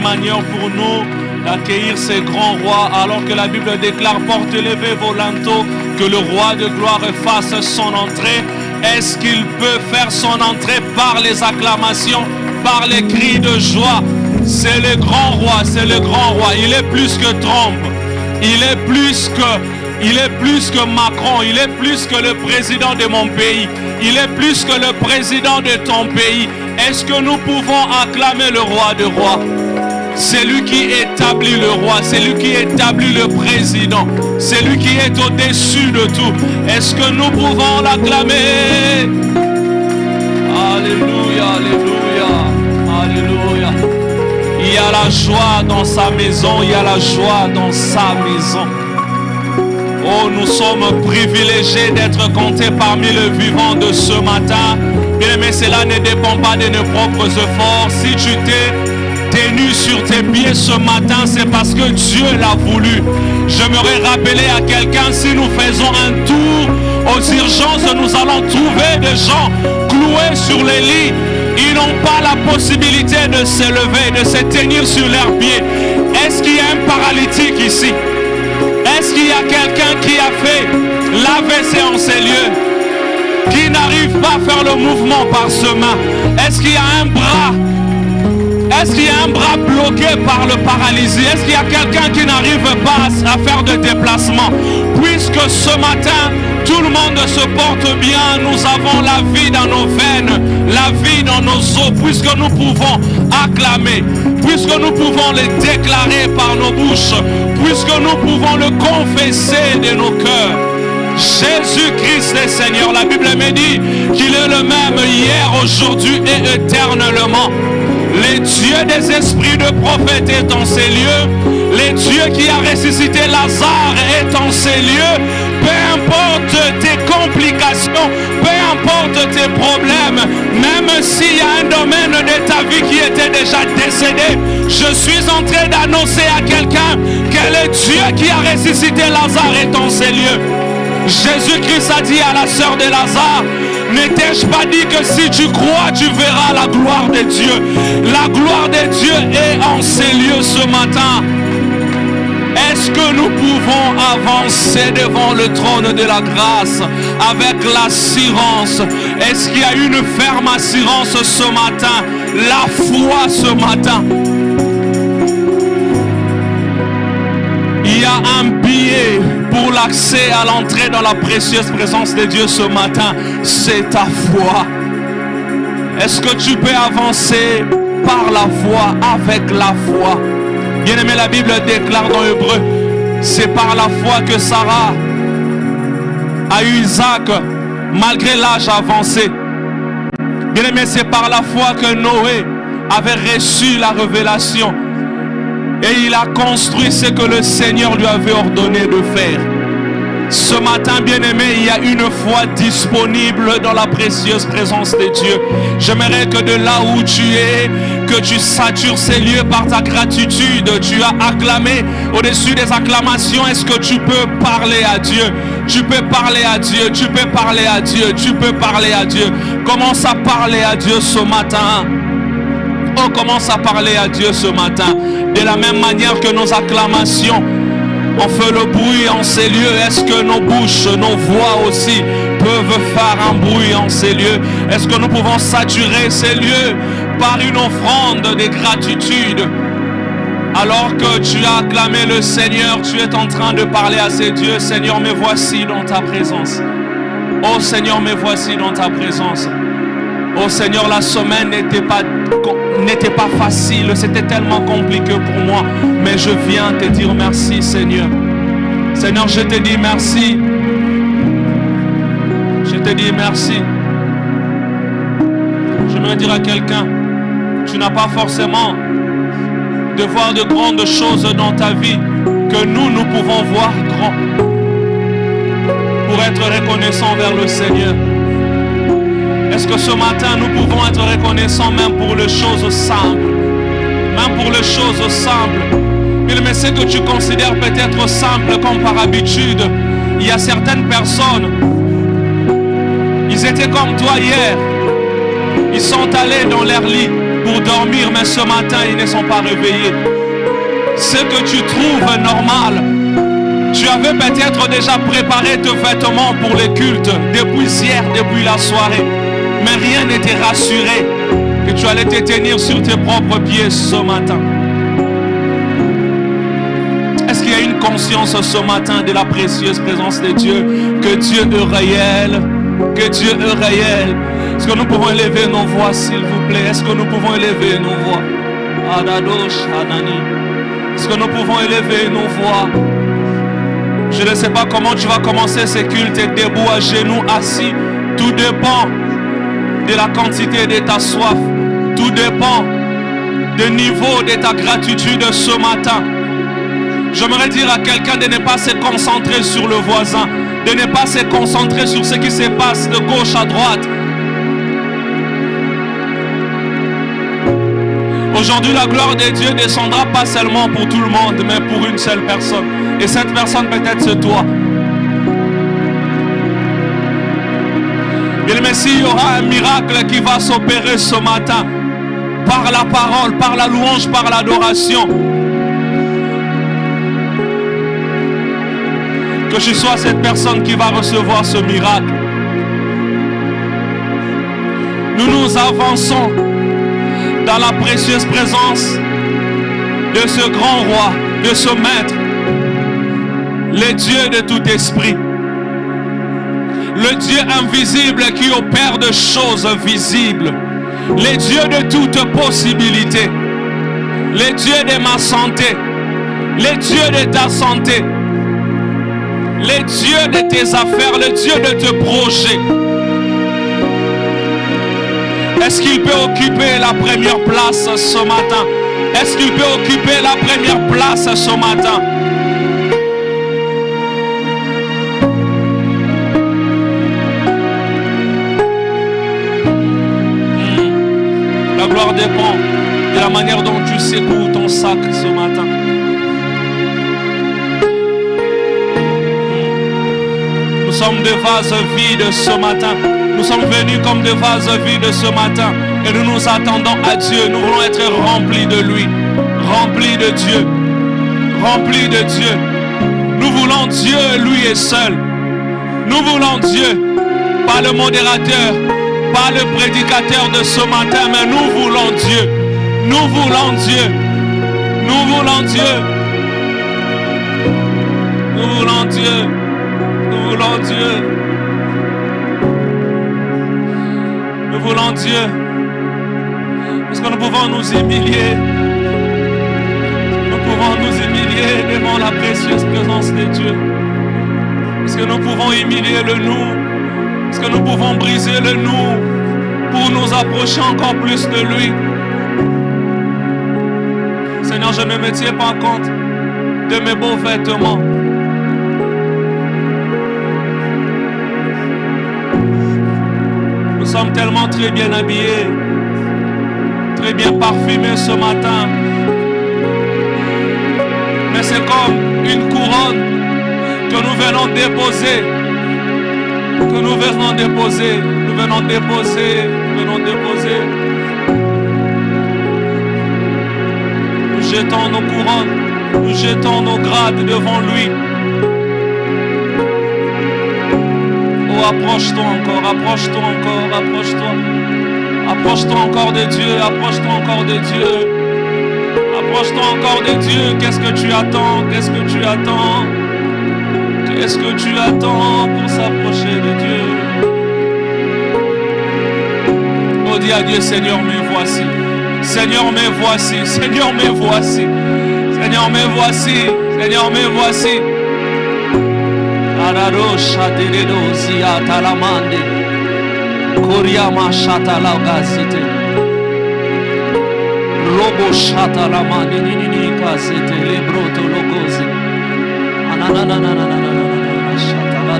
une manière pour nous d'accueillir ces grands rois, alors que la Bible déclare: porte élevez vos linteaux, que le roi de gloire fasse son entrée. Est-ce qu'il peut faire son entrée par les acclamations, par les cris de joie? C'est le grand roi, c'est le grand roi. Il est plus que Trump, il est plus que Macron, il est plus que le président de mon pays, il est plus que le président de ton pays. Est-ce que nous pouvons acclamer le roi de rois? C'est lui qui établit le roi, c'est lui qui établit le président, c'est lui qui est au-dessus de tout. Est-ce que nous pouvons l'acclamer? Alléluia, alléluia, alléluia. Il y a la joie dans sa maison, il y a la joie dans sa maison. Oh, nous sommes privilégiés d'être comptés parmi les vivants de ce matin. Bien aimé, cela ne dépend pas de nos propres efforts. Si tu t'es tenu sur tes pieds ce matin, c'est parce que Dieu l'a voulu. J'aimerais rappeler à quelqu'un, si nous faisons un tour aux urgences, nous allons trouver des gens cloués sur les lits. Ils n'ont pas la possibilité de se lever, de se tenir sur leurs pieds. Est-ce qu'il y a un paralytique ici? Est-ce qu'il y a quelqu'un qui a fait l'AVC en ces lieux, qui n'arrive pas à faire le mouvement par ce main? Est-ce qu'il y a un bras? Est-ce qu'il y a un bras bloqué par le paralysie? Est-ce qu'il y a quelqu'un qui n'arrive pas à faire de déplacement? Puisque ce matin, tout le monde se porte bien, nous avons la vie dans nos veines, la vie dans nos os, puisque nous pouvons acclamer, puisque nous pouvons le déclarer par nos bouches, puisque nous pouvons le confesser de nos cœurs. Jésus-Christ est Seigneur. La Bible me dit qu'il est le même hier, aujourd'hui et éternellement. Le Dieu des esprits de prophètes est en ces lieux. Le Dieu qui a ressuscité Lazare est en ces lieux. Peu importe tes complications, peu importe tes problèmes, même s'il y a un domaine de ta vie qui était déjà décédé, je suis en train d'annoncer à quelqu'un que le Dieu qui a ressuscité Lazare est en ces lieux. Jésus-Christ a dit à la sœur de Lazare: ne t'ai-je pas dit que si tu crois, tu verras la gloire de Dieu? La gloire de Dieu est en ces lieux ce matin. Est-ce que nous pouvons avancer devant le trône de la grâce avec l'assurance? Est-ce qu'il y a une ferme assurance ce matin? La foi ce matin. Il y a un billet pour l'accès à l'entrée dans la précieuse présence de Dieu ce matin. C'est ta foi. Est-ce que tu peux avancer par la foi, avec la foi? Bien-aimé, la Bible déclare dans Hébreu, c'est par la foi que Sarah a eu Isaac malgré l'âge avancé. Bien-aimé, c'est par la foi que Noé avait reçu la révélation et il a construit ce que le Seigneur lui avait ordonné de faire. Ce matin, bien-aimé, il y a une foi disponible dans la précieuse présence de Dieu. J'aimerais que de là où tu es, que tu satures ces lieux par ta gratitude. Tu as acclamé au-dessus des acclamations. Est-ce que tu peux parler à Dieu? Tu peux parler à Dieu, tu peux parler à Dieu, tu peux parler à Dieu. Commence à parler à Dieu ce matin. On commence à parler à Dieu ce matin. De la même manière que nos acclamations on fait le bruit en ces lieux. Est-ce que nos bouches, nos voix aussi peuvent faire un bruit en ces lieux? Est-ce que nous pouvons saturer ces lieux par une offrande de gratitude? Alors que tu as acclamé le Seigneur, tu es en train de parler à ces dieux. Seigneur, me voici dans ta présence. Oh Seigneur, me voici dans ta présence. Oh Seigneur, la semaine n'était pas facile, c'était tellement compliqué pour moi, mais je viens te dire merci Seigneur. Seigneur, je te dis merci. Je te dis merci. J'aimerais dire à quelqu'un, tu n'as pas forcément de voir de grandes choses dans ta vie que nous pouvons voir grand pour être reconnaissants vers le Seigneur. Est-ce que ce matin, nous pouvons être reconnaissants même pour les choses simples? Même pour les choses simples. Mais ce que tu considères peut-être simple comme par habitude, il y a certaines personnes, ils étaient comme toi hier. Ils sont allés dans leur lit. pour dormir, mais ce matin, ils ne sont pas réveillés. Ce que tu trouves normal, tu avais peut-être déjà préparé tes vêtements pour les cultes depuis hier, depuis la soirée, mais rien n'était rassuré que tu allais te tenir sur tes propres pieds ce matin. Est-ce qu'il y a une conscience ce matin de la précieuse présence de Dieu, que Dieu est réel, que Dieu est réel? Est-ce que nous pouvons élever nos voix, s'il vous plaît? Est-ce que nous pouvons élever nos voix? Est-ce que nous pouvons élever nos voix? Je ne sais pas comment tu vas commencer ces cultes, debout, à genoux, assis. Tout dépend de la quantité de ta soif. Tout dépend du niveau de ta gratitude ce matin. J'aimerais dire à quelqu'un de ne pas se concentrer sur le voisin, de ne pas se concentrer sur ce qui se passe de gauche à droite. Aujourd'hui, la gloire de Dieu descendra pas seulement pour tout le monde, mais pour une seule personne. Et cette personne peut-être c'est toi. Bien, mais s'il y aura un miracle qui va s'opérer ce matin, par la parole, par la louange, par l'adoration, que je sois cette personne qui va recevoir ce miracle. Nous nous avançons dans la précieuse présence de ce grand roi, de ce maître, le Dieu de tout esprit, le Dieu invisible qui opère de choses visibles, le Dieu de toute possibilité, le Dieu de ma santé, le Dieu de ta santé, le Dieu de tes affaires, le Dieu de tes projets. Est-ce qu'il peut occuper la première place ce matin? Est-ce qu'il peut occuper la première place ce matin? La gloire dépend de la manière dont tu secoues ton sac ce matin. Nous sommes des vases vides ce matin. Nous sommes venus comme des vases vides ce matin. Et nous nous attendons à Dieu. Nous voulons être remplis de lui. Remplis de Dieu. Remplis de Dieu. Nous voulons Dieu, lui et seul. Nous voulons Dieu. Pas le modérateur. Pas le prédicateur de ce matin. Mais nous voulons Dieu. Nous voulons Dieu. Nous voulons Dieu. Nous voulons Dieu. Nous voulons Dieu. Nous voulons Dieu. Est-ce que nous pouvons nous humilier? Nous pouvons nous humilier devant la précieuse présence de Dieu. Est-ce que nous pouvons humilier le nous? Est-ce que nous pouvons briser le nous pour nous approcher encore plus de lui? Seigneur, je ne me tiens pas compte de mes beaux vêtements. Nous sommes tellement très bien habillés, très bien parfumés ce matin. Mais c'est comme une couronne que nous venons déposer. Que nous venons déposer. Nous venons déposer. Nous venons déposer. Nous jetons nos couronnes. Nous jetons nos grades devant lui. Oh, approche-toi encore, approche-toi encore, approche-toi. Approche-toi encore de Dieu, approche-toi encore de Dieu. Approche-toi encore de Dieu. Qu'est-ce que tu attends? Qu'est-ce que tu attends? Qu'est-ce que tu attends pour s'approcher de Dieu? Oh, dis à Dieu, Seigneur, me voici. Seigneur, me voici. Seigneur, me voici. Seigneur, me voici. Seigneur, me voici. Ararosha deredosi atalamande Koryama shatala gazite Robo shatalamande nini kazete lebroto logozi Ananananananananana shatala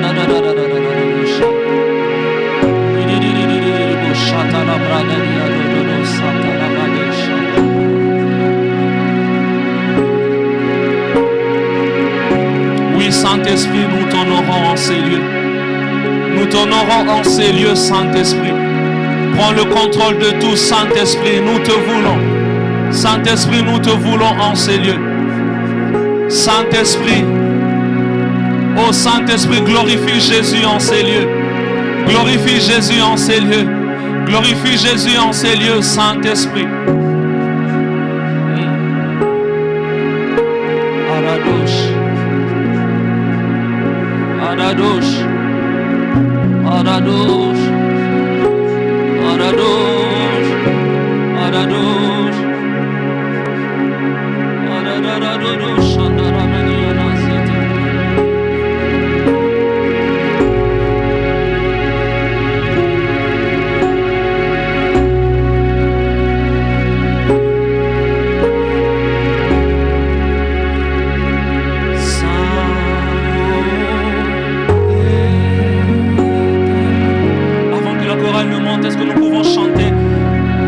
nini shatala bradaria dodo satala badesha. Oui, Saint-Esprit, nous t'honorons en ces lieux. Nous t'honorons en ces lieux, Saint-Esprit. Prends le contrôle de tout, Saint-Esprit, nous te voulons. Saint-Esprit, nous te voulons en ces lieux. Saint-Esprit, oh Saint-Esprit, glorifie Jésus en ces lieux. Glorifie Jésus en ces lieux. Glorifie Jésus en ces lieux, Saint-Esprit. Aradosh. Aradosh. Aradosh. Aradosh. Aradosh. Aradosh. Est-ce que nous pouvons chanter?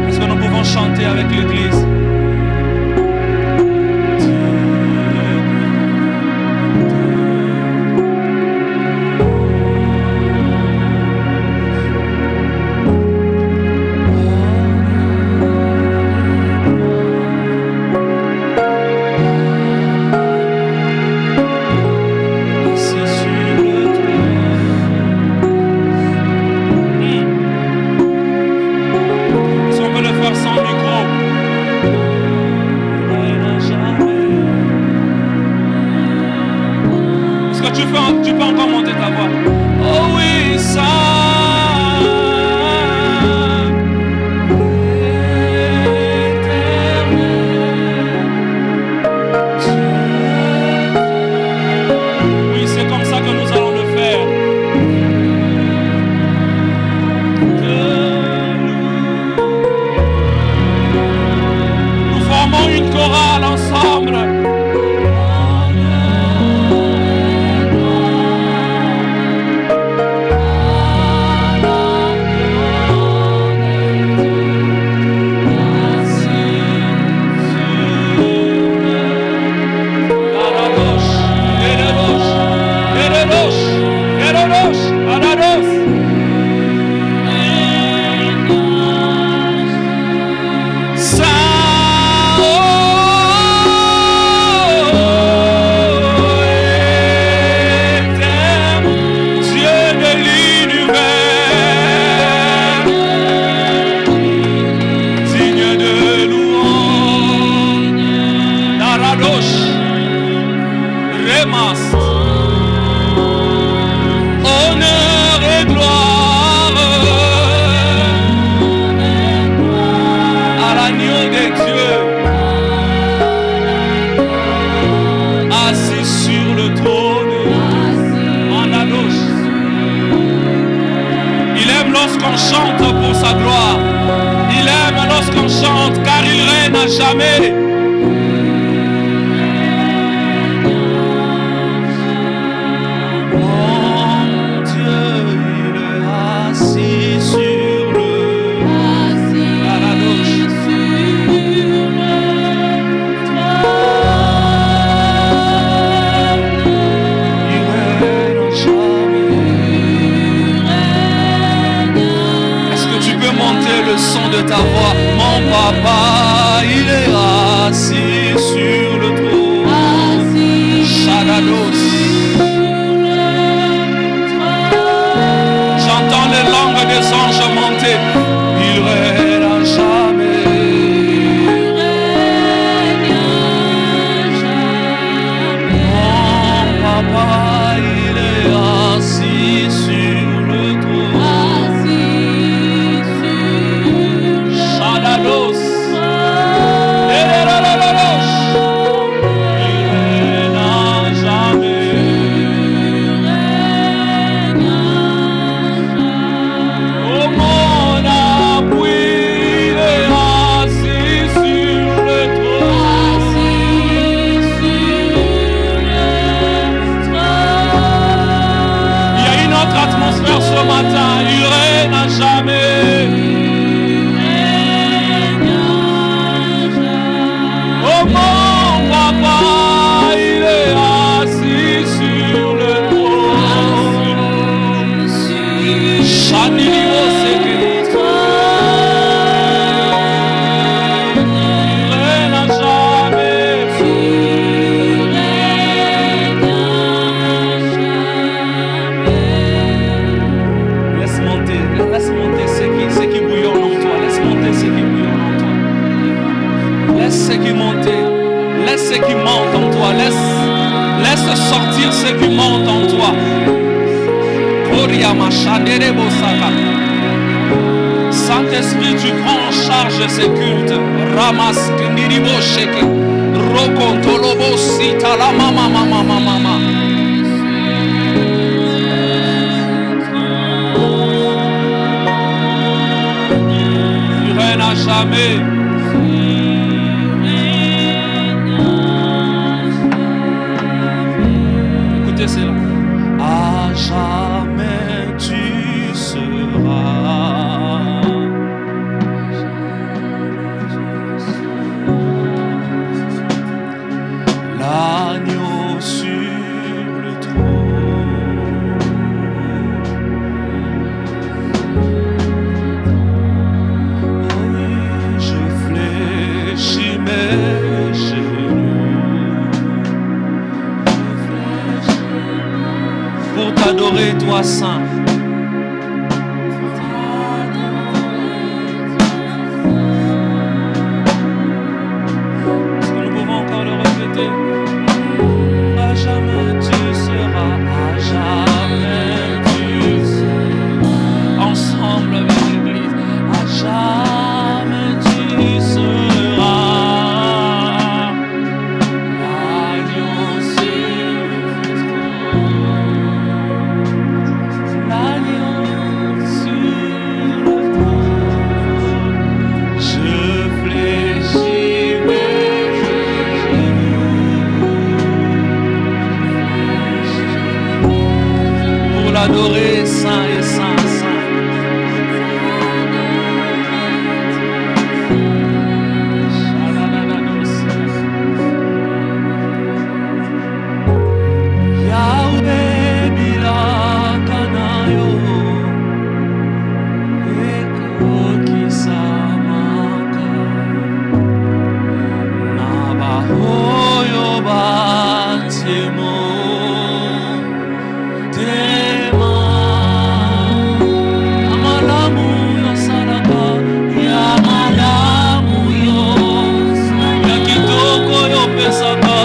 Est-ce que nous pouvons chanter avec l'Église? Tu peux encore monter ta voix. Oh oui, ça. Oui, c'est comme ça que nous allons le faire. Nous formons une chorale ensemble. Lorsqu'on chante pour sa gloire, il aime lorsqu'on chante car il règne à jamais. Mon Dieu, il est assis sur le Aradosh. Il règne à jamais. Tu peux monter le son de ta voix. Mon papa, il est Laisse ce qui monte en toi. Laisse sortir ce qui monte en toi. Saint-Esprit, tu prends en charge ces cultes. Ramas Niribo Sheke. Roko Tolobo Sita la mama mama mama mama. Tu règnes à jamais. Écoutez cela. À jamais tu seras. L'agneau sur le trône. Oui, je fléchis mes genoux pour t'adorer, toi saint. Est-ce que nous pouvons encore le répéter? À jamais tu seras, à jamais tu seras. Ensemble avec l'Église, à jamais tu seras. L'agneau sur le trône. L'agneau sur le trône. Je fléchis mes genoux pour l'adorer, saint et saint, saint. Yahweh bilakanayo, eko kisamaka, nabahoyo batemo, tema, amalamu yosalaka, yamalamu yo, yakitoko yopesaka.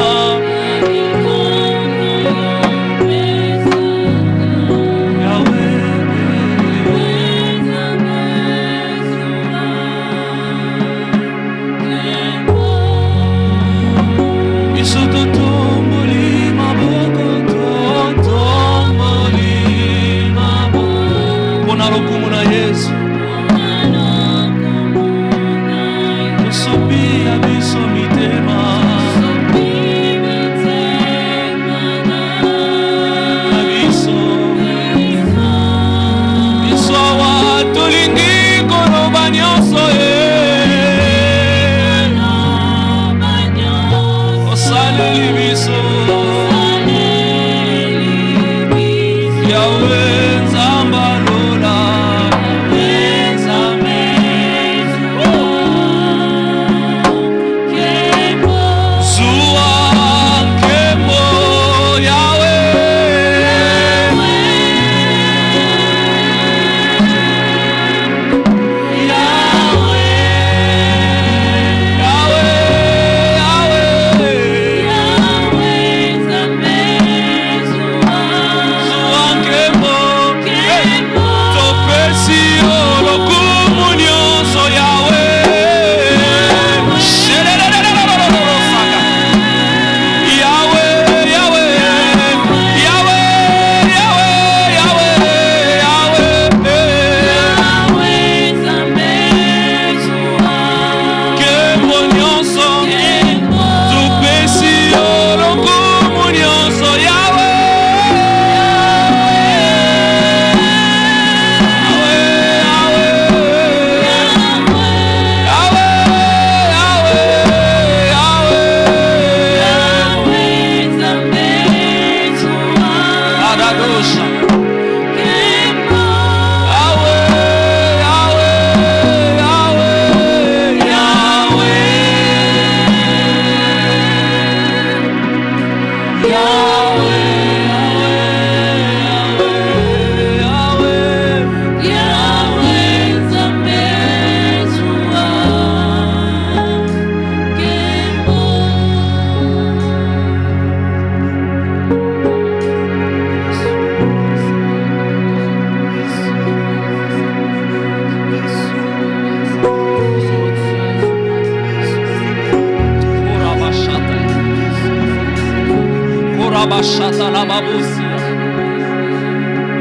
Korabashata la babosia.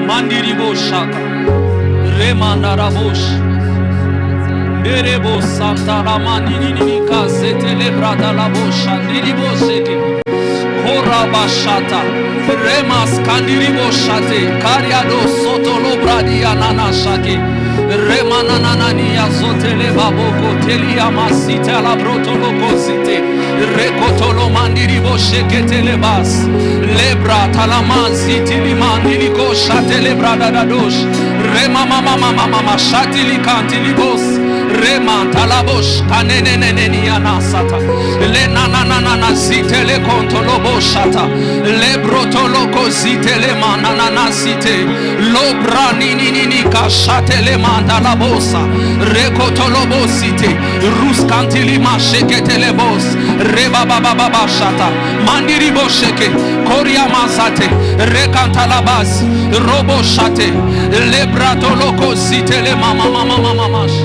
Mandiribo shaka. Remanda rabosh. Nerebo santa la manini kase telebrada la bosha. Niribo seke. Korabashata. Remas kandiribo shate. Kariado soto lobradi anana shake. Remananania zotele baboko telia masita la brotoloko site rekotolo mandiribo sheketele bas lebra talamanzi tilimandiliko shatele brada dadosh remama shatili kantilibos reman talabosh kanenenenia sata le nanana zitele kontolobo shata le brotoloko zitele manana site lobra nini kashatele manda la bosa rekotolobo site ruskantili masheketele bos rebaba shata mandiribo sheke koria masate rekantalabas robo shate lebratoloko zitele mama mash.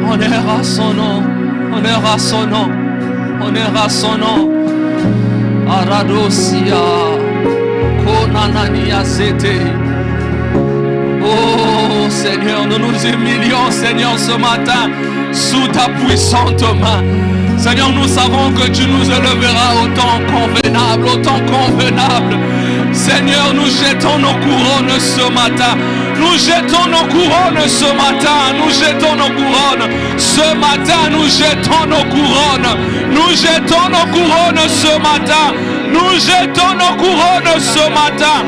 Honneur à son nom, honneur à son nom, honneur à son nom. Aradosia, Konanania Zete. Oh Seigneur, nous nous humilions, Seigneur, ce matin, sous ta puissante main. Seigneur, nous savons que tu nous éleveras au temps convenable, au temps convenable. Seigneur, nous jetons nos couronnes ce matin. Nous jetons nos couronnes ce matin. Nous jetons nos couronnes. Ce matin, nous jetons nos couronnes. Nous jetons nos couronnes ce matin. Nous jetons nos couronnes ce matin.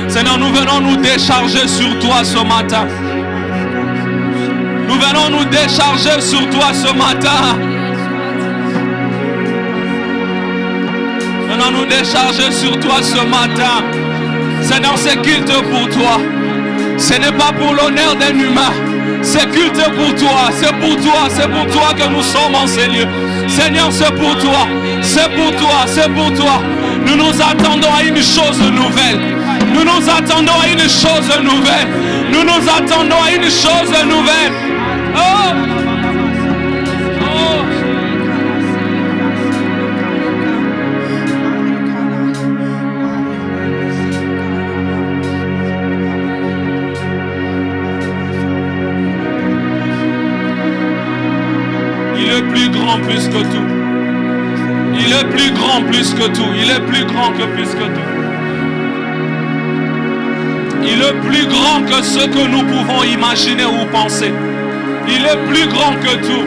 Seigneur, nous venons nous décharger sur toi ce matin. Nous venons nous décharger sur toi ce matin. Nous venons nous décharger sur toi ce matin. Seigneur, c'est culte pour toi. Ce n'est pas pour l'honneur d'un humain. C'est culte pour toi. C'est pour toi. C'est pour toi que nous sommes en ces lieux. Seigneur, c'est pour toi. C'est pour toi. C'est pour toi. Nous nous attendons à une chose nouvelle. Nous nous attendons à une chose nouvelle. Nous nous attendons à une chose nouvelle. Oh! Oh! Il est plus grand plus que tout. Il est plus grand plus que tout. Il est plus grand que plus que tout. Il est plus grand que ce que nous pouvons imaginer ou penser. Il est plus grand que tout.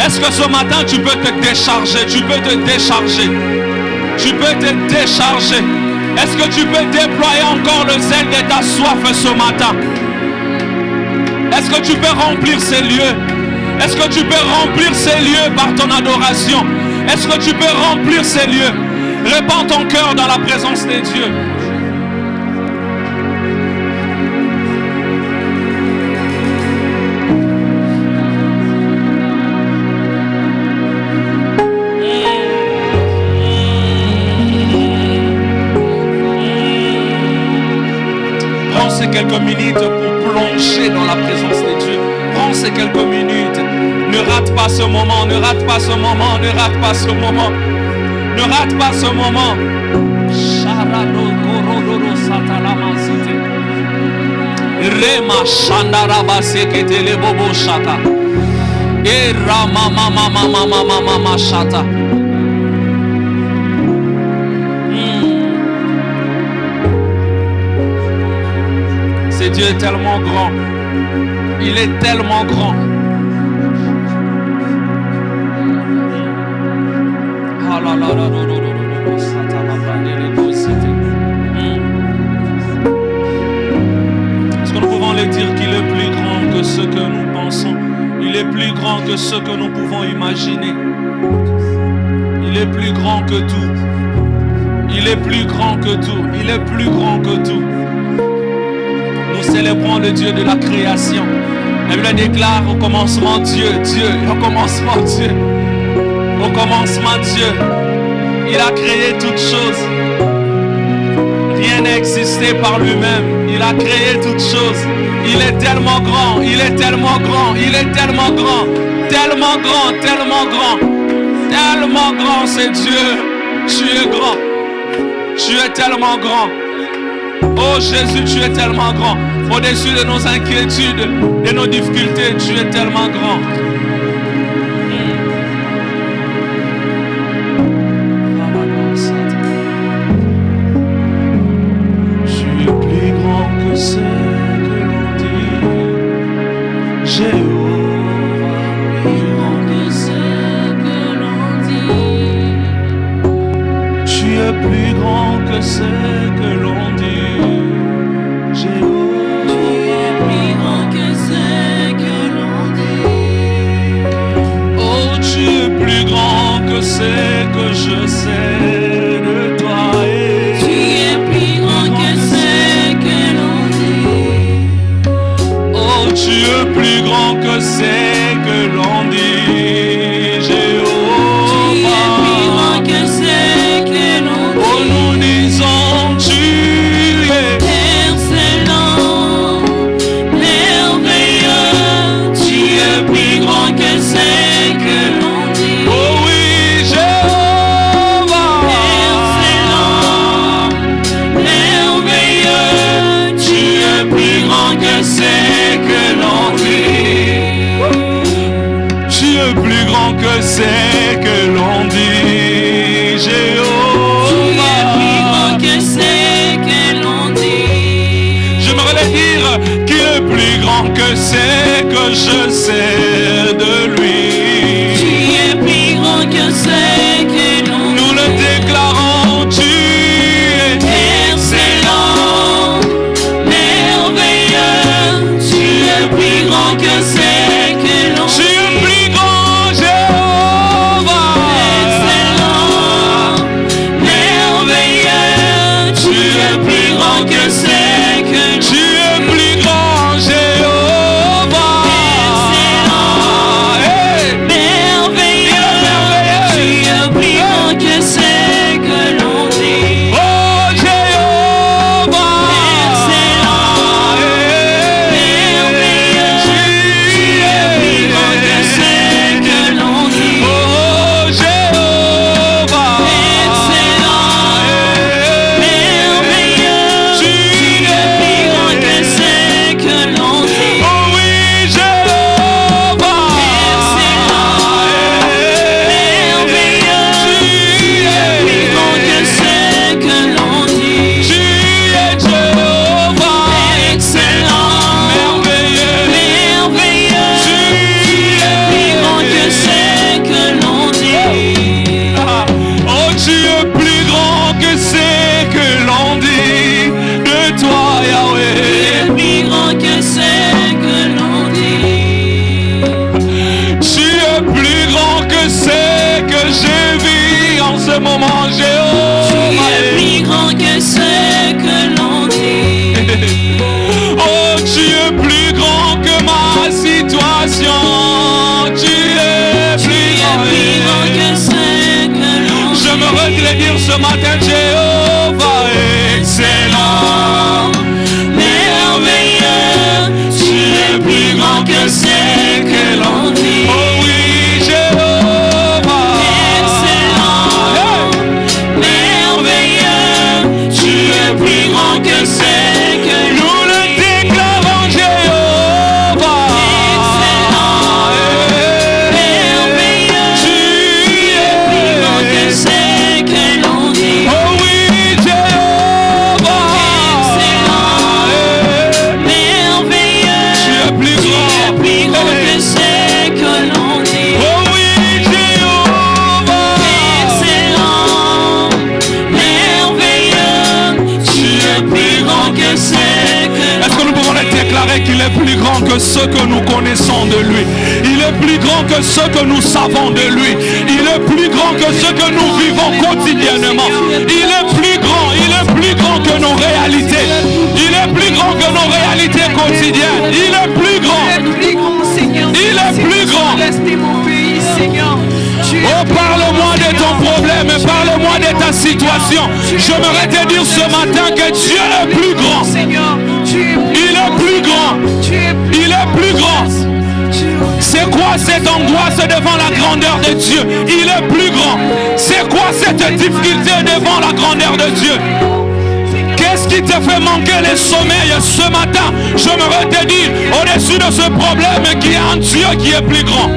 Est-ce que ce matin tu peux te décharger? Tu peux te décharger. Tu peux te décharger. Est-ce que tu peux déployer encore le zèle de ta soif ce matin? Est-ce que tu peux remplir ces lieux? Est-ce que tu peux remplir ces lieux par ton adoration? Est-ce que tu peux remplir ces lieux? Répands ton cœur dans la présence de Dieu. Prends ces quelques minutes pour plonger dans la présence de Dieu. Prends ces quelques minutes. Ne rate pas ce moment, ne rate pas ce moment, ne rate pas ce moment. Ne rate pas ce moment. Rema Shandaraba Seketele Bobo Shata. E Rama Mama Shata. Ce Dieu est tellement grand. Il est tellement grand. Est-ce que nous pouvons le dire qu'il est plus grand que ce que nous pensons? Il est plus grand que ce que nous pouvons imaginer. Il est plus grand que tout. Il est plus grand que tout. Il est plus grand que tout. Nous célébrons le Dieu de la création. La Bible déclare au commencement Dieu, Dieu, au commencement Dieu. Au commencement Dieu. Il a créé toutes choses. Rien n'a existé par lui-même. Il a créé toutes choses. Il est tellement grand. Il est tellement grand. Il est tellement grand. Tellement grand. Tellement grand. Tellement grand, c'est Dieu. Tu es grand. Tu es tellement grand. Oh Jésus, tu es tellement grand. Au-dessus de nos inquiétudes, de nos difficultés, tu es tellement grand. Tu es plus grand que ce que l'on dit. Jéhovah, plus grand que ce que l'on dit. Tu es plus grand que ce que l'on dit. Jéhovah. C'est que je sais de toi. Tu es plus grand que ce que l'on dit. Oh, tu es plus grand que ce que l'on dit. Jéhovah. Tu es plus grand que ce que l'on dit. Oh, nous disons tu es excellent, merveilleux. Tu es plus grand que ce que l'on dit. oh oui. C'est que l'on dit. Tu es plus grand que c'est que l'on dit. Jéhovah. Tu es plus grand que c'est que l'on dit. J'aimerais dire qu'il est plus grand que c'est que je sais de lui. Tu es plus grand que c'est que l'on dit. Nous le déclarons, tu es excellent, merveilleux. Tu es plus grand que c'est que l'on dit. tu es plus grand, Jéhovah. Excellent, merveilleux. Tu es plus grand que c'est que l'on dit. Tu es plus grand, Jéhovah. Excellent, Hey. merveilleux. Tu es plus grand que c'est que l'on dit. Oh, Jéhovah. Excellent, merveilleux. Tu es plus grand que c'est que l'on dit. Oh, Jéhovah. Excellent, merveilleux. Tu es plus grand que c'est que l'on dit. Oh oui, Jéhovah. Excellent, merveilleux. Tu es plus grand que c'est que l'on dit. Tu es Jéhovah. Excellent, Merveilleux. merveilleux. Tu es plus grand que c'est que l'on dit. Oh, tu es plus grand que c'est que l'on dit de toi, Tu Yahweh. es plus grand que c'est que l'on dit. Tu es plus grand que c'est que je vis en ce moment, Tu Jéhovah. es plus grand que c'est que l'on dit. Oh, tu es plus grand que ma situation. Tu es Tu plus es plus grand que c'est que l'on dit. J'aimerais te le dire ce matin, Jéhovah. Excellent. Merveilleux. Tu es plus grand que c'est que l'on dit. Oh oui, Jéhovah. Excellent, merveilleux. Tu es plus grand que c'est que l'on dit. Nous le déclarons, Jéhovah. Excellent, merveilleux. Tu es plus grand que c'est que l'on dit. Oh oui, Jéhovah. Excellent, merveilleux. Tu es plus Tu es grand. plus grand que c'est que l'on dit. Oh oui, Jéhovah. Excellent, merveilleux. Tu es plus grand que c'est que l'on dit. Est-ce que nous pouvons le déclarer qu'il est plus grand que ce que nous connaissons de lui? Il est plus grand que ce que nous savons de lui. Il est plus grand que ce que nous vivons quotidiennement. Il est plus grand que nos réalités. Il est plus grand que nos réalités quotidiennes. Il est plus grand. Il est plus grand. Restez mon pays, Seigneur. Oh, parle-moi de ton problème, parle-moi de est ta situation, j'aimerais te dire ce matin que Dieu est plus grand. Il est plus grand. Il est plus grand. C'est quoi cette angoisse devant la grandeur de Dieu? Il est plus grand. C'est quoi cette difficulté devant la grandeur de Dieu? Qu'est-ce qui te fait manquer le sommeil ce matin? J'aimerais te dire, au-dessus de ce problème, qu'il y a un Dieu qui est plus grand.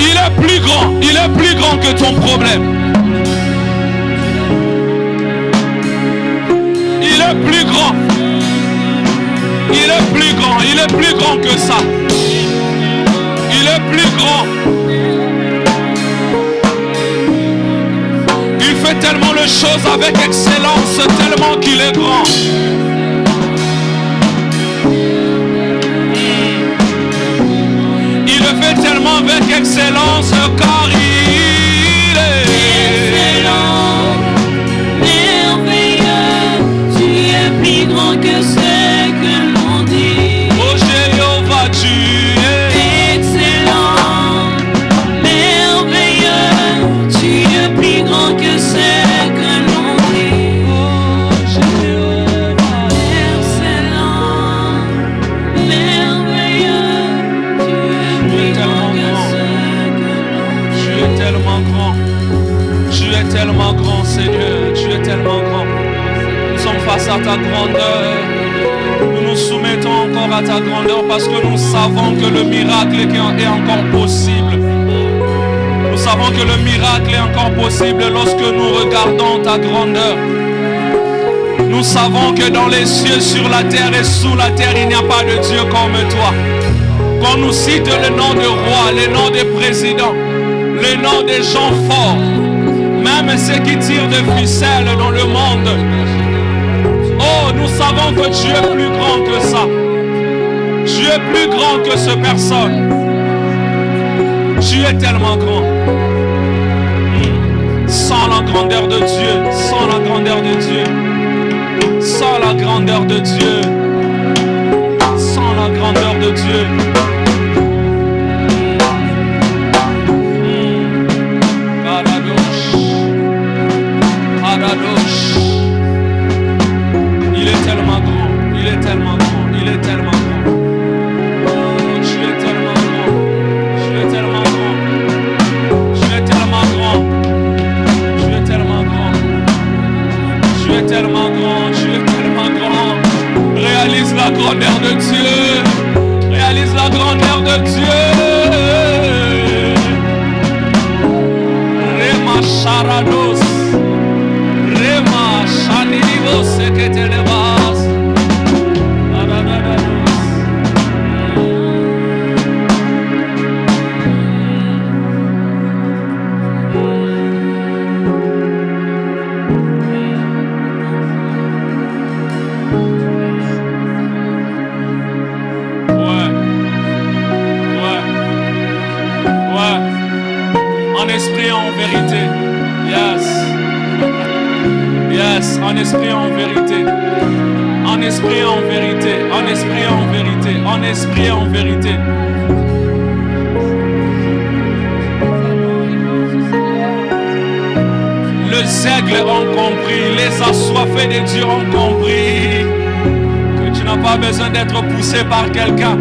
Il est plus grand. Il est plus grand que ton problème. Il est plus grand. Il est plus grand. Il est plus grand que ça. Il est plus grand. Il fait tellement de choses avec excellence, tellement qu'il est grand. Il le fait tellement avec excellence car il est excellent, merveilleux. Tu es plus grand que ce que l'on dit. Oh Jéhovah, tu es excellent, merveilleux. Tu es plus grand que ce que l'on dit. Oh Jéhovah, excellent, merveilleux. Tu es plus grand que ce que l'on dit. Tu es tellement grand. Tu es tellement grand, Seigneur. Tu es tellement grand. Nous sommes face à ta grandeur. Nous nous soumettons encore à ta grandeur parce que nous savons que le miracle est encore possible. Nous savons que le miracle est encore possible lorsque nous regardons ta grandeur. Nous savons que dans les cieux, sur la terre et sous la terre, il n'y a pas de Dieu comme toi. Quand nous cite le nom de roi, le nom de président, le nom des gens forts, même ceux qui tirent de ficelles dans le monde, oh, nous savons que tu es plus grand que ça. Tu es plus grand que ce personne. Tu es tellement grand. Sans la grandeur de Dieu, sans la grandeur de Dieu, sans la grandeur de Dieu, sans la grandeur de Dieu. Il est tellement grand, il est tellement grand, il est tellement grand. Oh, tu es tellement grand, tu es tellement grand, tu es tellement grand, tu es tellement grand, tu es tellement grand, tu es tellement grand. Réalise la grandeur de Dieu, réalise la grandeur de Dieu. Rema Sharados. Rema Shanirivo Seketelevas. Ouais. En esprit et en vérité. Yes. Yes, en esprit et en vérité. En esprit et en vérité. En esprit et en vérité. En esprit et en vérité. Les aigles ont compris, les assoiffés de Dieu ont compris que tu n'as pas besoin d'être poussé par quelqu'un.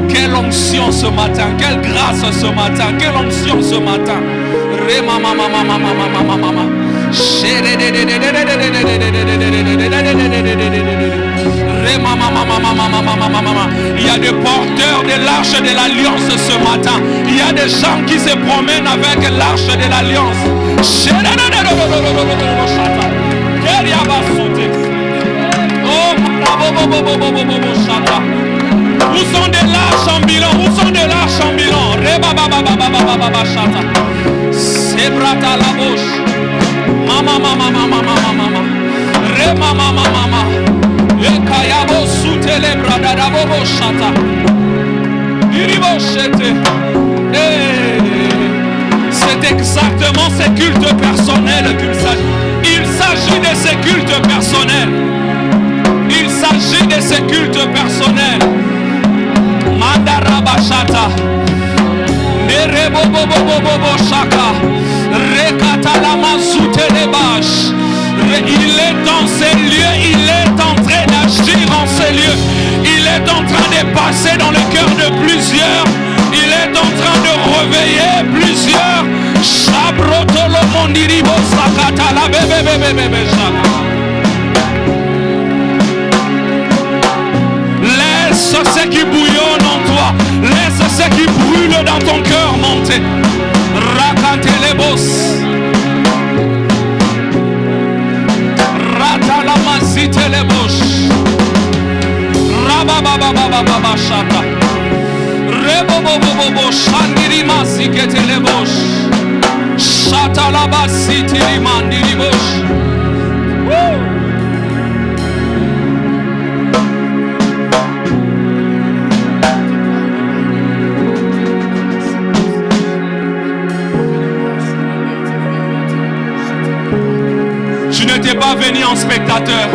Quelle onction ce matin, quelle grâce ce matin, quelle onction ce matin. Il y a des porteurs de l'arche de l'alliance ce matin. Il y a des gens qui se promènent avec l'arche de l'alliance. Où sont des larges ambulants? Où sont des larges ambulants? C'est brata la bouche. Mama. C'est exactement ces cultes personnels qu'il s'agit. Il s'agit de ces cultes personnels. Il s'agit de ces cultes personnels. Mandarabashata. Nerebobobobobo shaka. Rekatalama sutelebash. Il est dans ces lieux, il est en train d'agir en ces lieux. Il est en train de passer dans le cœur de plusieurs. Il est en train de réveiller plusieurs. Shabrotolo mondiribo sakata la bébé shaka. Laisse ce qui bouillonne en toi. Laisse ce qui brûle dans ton cœur monter. Rakate les boss. Ratalamasite les boss. Rababababababa shaka. Rebobobobobo shandirima sikete les boss. Shatalabasite rimandiri boss. Tu n'étais pas venu en spectateur.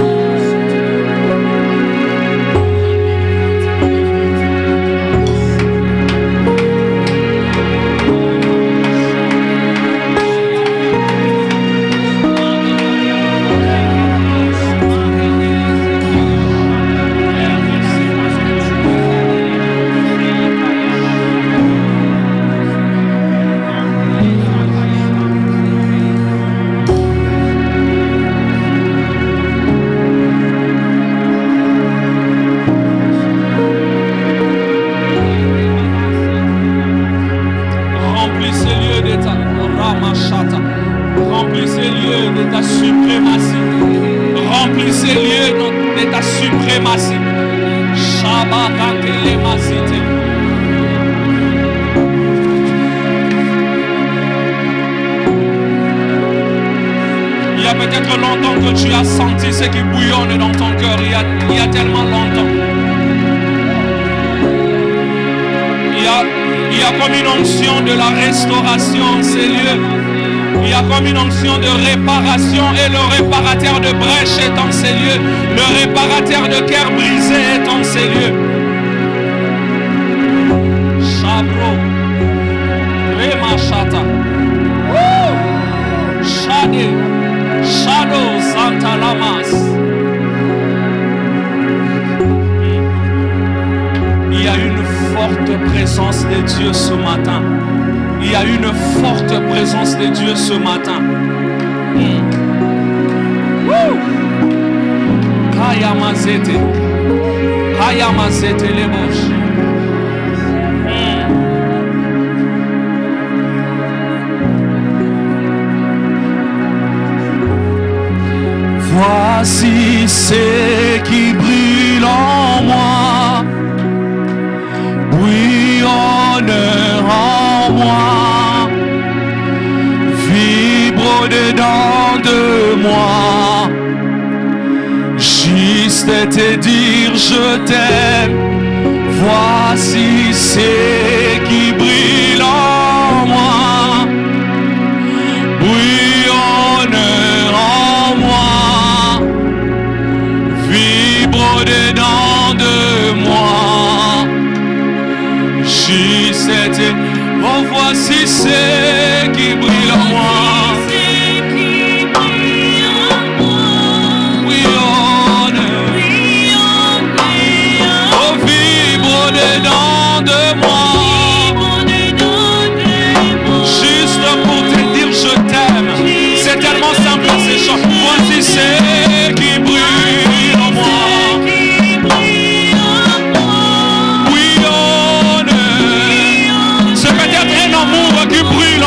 Tu as senti ce qui bouillonne dans ton cœur il y a tellement longtemps. Il y a comme une onction de la restauration en ces lieux. Il y a comme une onction de réparation et le réparateur de brèches est en ces lieux. Le réparateur de cœur brisé est en ces lieux. Chabro. Remachata. Shade. Shadow Santa Lamas. Il y a une forte présence de Dieu ce matin. Il y a une forte présence de Dieu ce matin. Kayamazete. Kayamazete les boches. Voici ce qui brille en moi, bouillonne en moi, vibre dedans de moi, juste te dire je t'aime. Voici ce qui brille en moi, bouillonne en moi, vibre dedans de moi, juste te... Oh, voici ce qui brille en moi. Dedans de moi, juste pour te dire je t'aime. C'est tellement simple ces chants. Voici ce qui brûle en moi. Bouillonne. C'est peut-être un amour qui brûle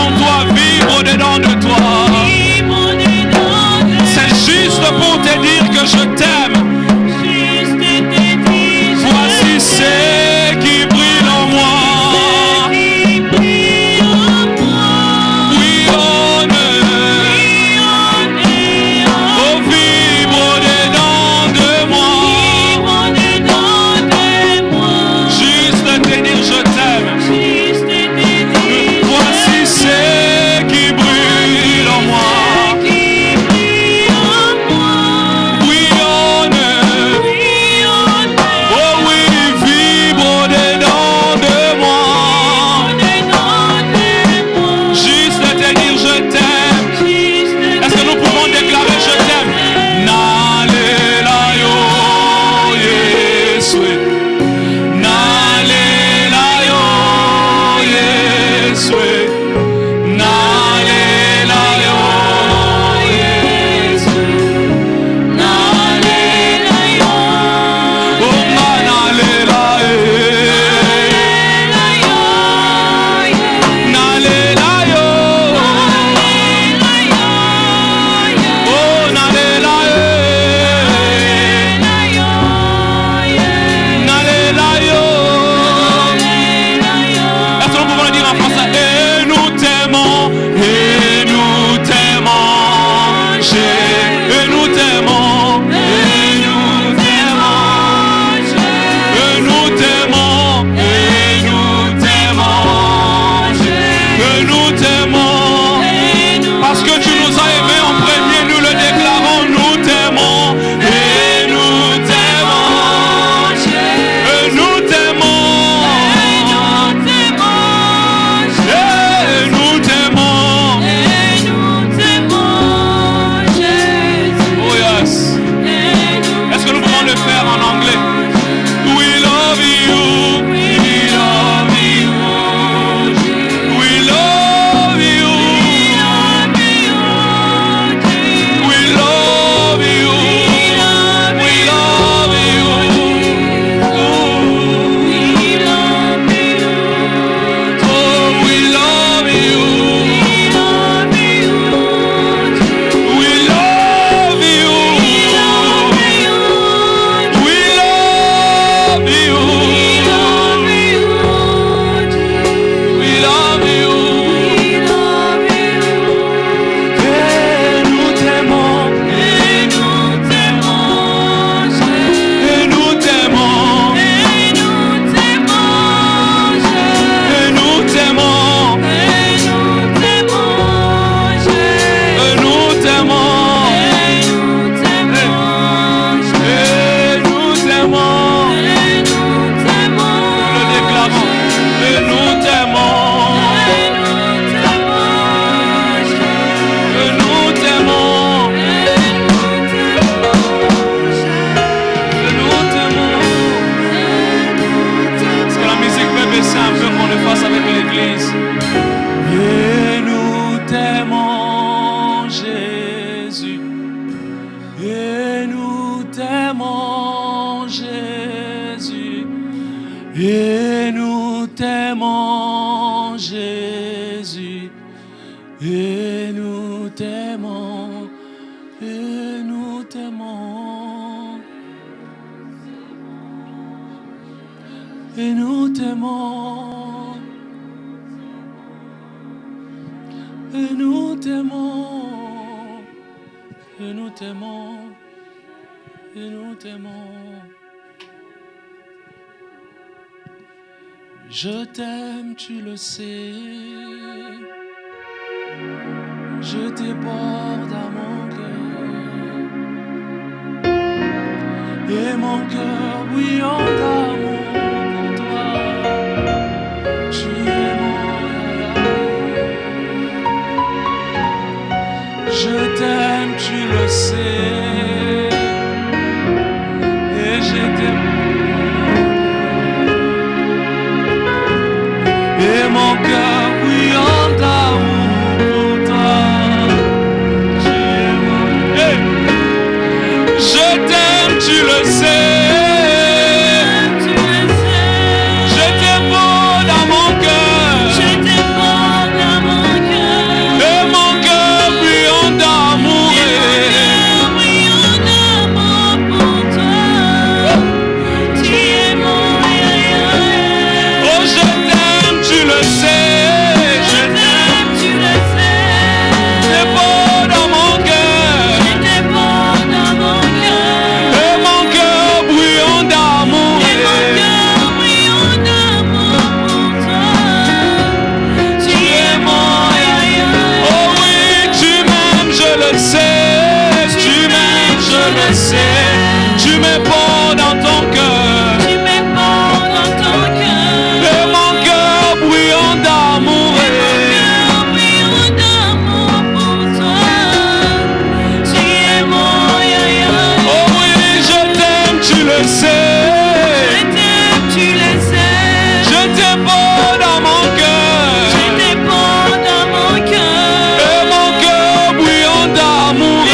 et nous t'aimons, et nous t'aimons, et nous t'aimons, et nous t'aimons, et nous t'aimons, parce que tu nous as aimés en premier, nous le déclarons, nous t'aimons, et nous t'aimons, et nous t'aimons, et nous t'aimons, oh yes. Est-ce que nous pouvons le faire en anglais? We love you, we love you, we love you, we love you, we love you, oh, we love you, we love you, we love you, we love you. Et nous t'aimons, et nous t'aimons, et nous t'aimons, et nous t'aimons, et nous t'aimons, et nous t'aimons, nous le déclarons, et nous t'aimons, et nous t'aimons, et nous t'aimons. Est-ce que la musique peut baisser un peu qu'on le fasse avec l'église? Et nous t'aimons, Jésus. Et nous t'aimons, Jésus. Et nous t'aimons, Jésus. Et nous t'aimons. Et nous t'aimons. Et nous t'aimons. Et nous t'aimons. Et nous t'aimons. Et nous t'aimons. Je t'aime, tu le sais. Je déborde à mon cœur. Et mon cœur bouillant d'amour pour toi. Tu es mon yaya. Je t'aime, tu le sais. Et je t'aime. Et mon cœur bouillant d'amour pour toi. Tu es mon... Hey! Je t'aime, tu le sais. Je t'aime dans mon cœur. Et mon cœur bouillant d'amour. Oh, je t'aime, tu le sais. Je t'aime, tu le sais. T'es beau dans mon cœur. Et mon cœur bouillant d'amour. Tu es mon yaya. Oh oui, tu m'aimes, je le sais. Tu m'aimes, je le sais. Tu m'es beau dans ton cœur. Et mon cœur bouillant d'amour. Oh oui, je t'aime, tu le sais. Je t'aime beau dans mon cœur. Et mon cœur bouillant d'amour.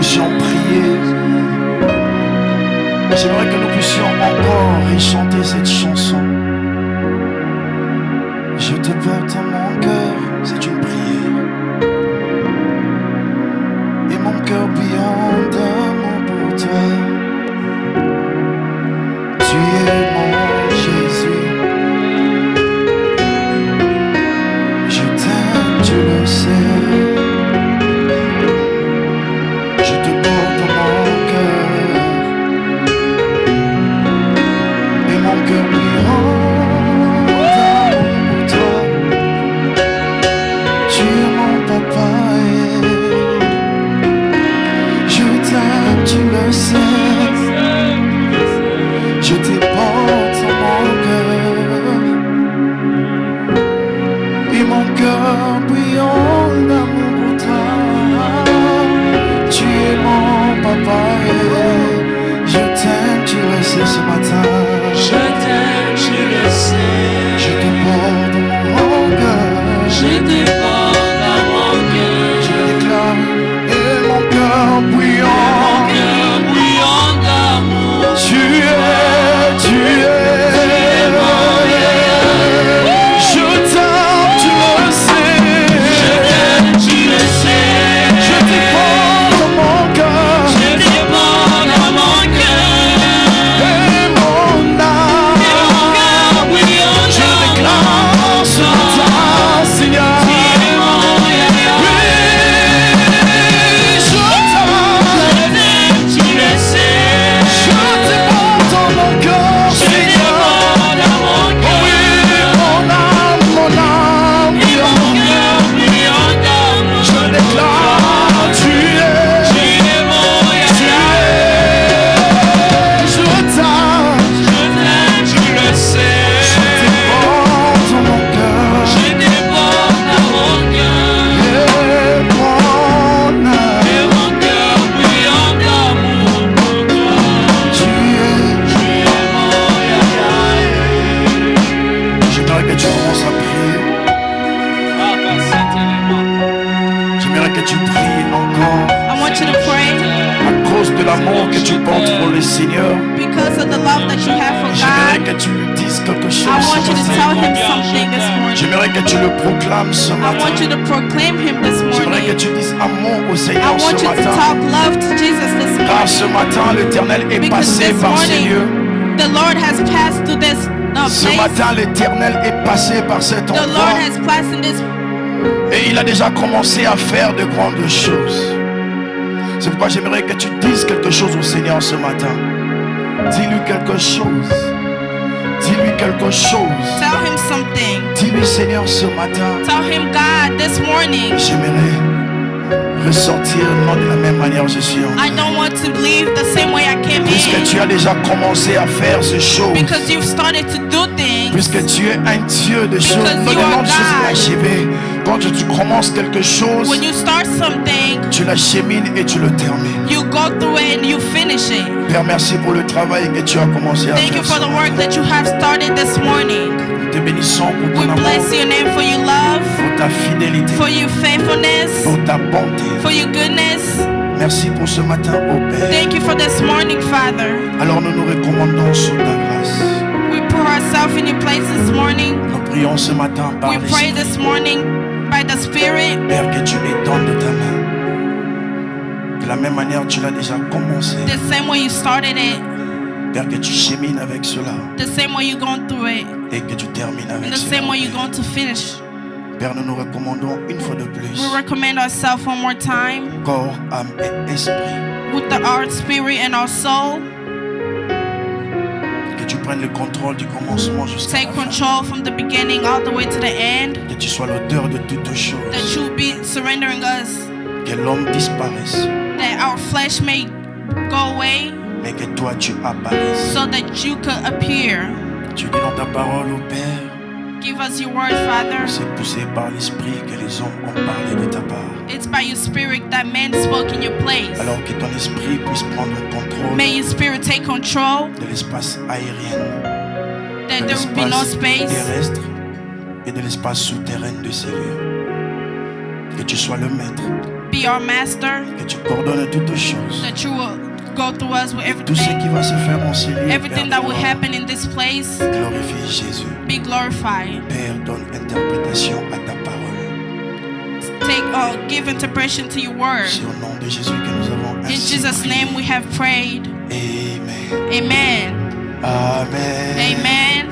puissions prier. J'aimerais que nous puissions encore chanter cette chanson. Je te porte en mon cœur, c'est une prière. Et mon cœur brillant d'amour pour toi. Tu es mon Jésus. Je t'aime, tu le sais. Je te porte en mon cœur. Et mon cœur brillant d'amour pour toi. Tu es mon papa. Je t'aime, tu le sais. Je te porte en mon cœur. Et mon cœur brillant d'amour pour toi. Tu es mon papa. Je t'aime, tu le sais ce matin. Je t'aime, tu le sais. Je te porte en mon cœur. Je te porte dans mon cœur. Je le déclare. Et mon cœur brillant. Brillant d'amour. Tu es, tu es. Je t'aime, tu le sais. Je t'aime, tu le sais. Je te porte dans mon cœur. Je te porte dans mon cœur. Et mon âme. Et mon cœur brillant Je d'amour. déclare ce matin, Seigneur. Tu es mon yaya. Oui, je t'aime. Tu le sais. Je te porte dans mon cœur, Je te Seigneur. porte dans mon Oh cœur. oui, mon âme, mon âme. Et mon cœur brillant d'amour. Je déclare, tu es. Tu es mon Tu yaya. es. Je t'aime. Je t'aime, tu le sais. Je te porte dans mon cœur. Je te porte dans mon cœur. Et mon âme. Et mon cœur brillant d'amour pour toi. Tu es. Tu es mon yaya. J'aimerais que tu commences à prier. Papa Saint-Élément. J'aimerais que tu pries encore I want you to pray à cause de l'amour que tu portes pour le Seigneur. because of the love that you have for J'aimerais God. que tu lui dises quelque chose. I want you to ce tell matin. him something this morning. J'aimerais que tu le proclames ce I want you matin. to proclaim him this J'aimerais que morning. tu dises amour au I Seigneur want ce you to matin. talk love to Jesus this Car ce morning. matin, l'Éternel est Because passé this par ces lieux. morning, the Lord has passed through this Ce place. matin, l'Éternel est passé par cet The Lord endroit. has passed in this. Et il a déjà commencé à faire de grandes choses. C'est pourquoi j'aimerais que tu dises quelque chose au Seigneur ce matin. Dis-lui quelque chose. Dis-lui quelque chose. Tell him something. Dis-lui Seigneur ce matin. Tell him, God, this morning, J'aimerais ressortir non de la même manière que je suis entré. I don't want to leave the same way I came Puisque tu in. as déjà commencé à faire ces choses. Because you've started to do things. Puisque tu es un Dieu de choses, Because non you de are non de choses God. inachevées. Quand tu commences quelque chose, When you start something, tu l'achemines et tu le termines. you go through it and you finish it. Père, merci pour le travail que tu as commencé à Thank you faire. for ce the matin. work that you have started this morning. Nous te bénissons pour We ton amour, bless your name for your love, pour ta fidélité, for your faithfulness, pour ta bonté. for your goodness. Merci pour ce matin, ô Père. Thank you for this morning, Father. Alors nous nous recommandons sous ta grâce. We pour ourselves in your place this morning. Nous prions ce matin par We pray l'Esprit. this morning by the Spirit. Père, que tu étendes ta main. De la même manière, tu l'as déjà commencé. The same way you started it, Père, que tu chemines avec cela the same way you're going through it, et que tu termines and avec the same way you're cela. going to finish. Père, nous nous recommandons une fois de plus, We recommend ourselves one more time corps, âme et esprit, with our spirit and our soul. que tu prennes le contrôle du commencement jusqu'à Take la fin. control from the beginning all the way to the end. Que tu sois l'auteur de toutes That choses. you be surrendering us, Que l'homme disparaisse, that our flesh may go away, mais que toi tu apparaisses. so that you could appear. Tu dis dans ta parole, ô Père, Give us your word, Father. c'est poussé par l'Esprit que les hommes ont parlé de ta part. It's by your spirit that men spoke in your place. Alors que ton esprit puisse prendre le contrôle May your spirit take control, de l'espace aérien, that de there will be no l'espace space, terrestre et de l'espace souterrain de ces lieux. Que tu sois le maître, be our master, que tu coordonnes toutes choses. that you will go through us with Tout ce qui everything. va se faire en ces lieux, Everything Père, that will happen in this place, glorifie Jésus. be glorified. Père, donne interprétation à ta parole. Give interpretation to your word. C'est au nom de Jésus que nous avons In ainsi Jesus' prié. name we have prayed. Amen. Amen. Amen. Amen.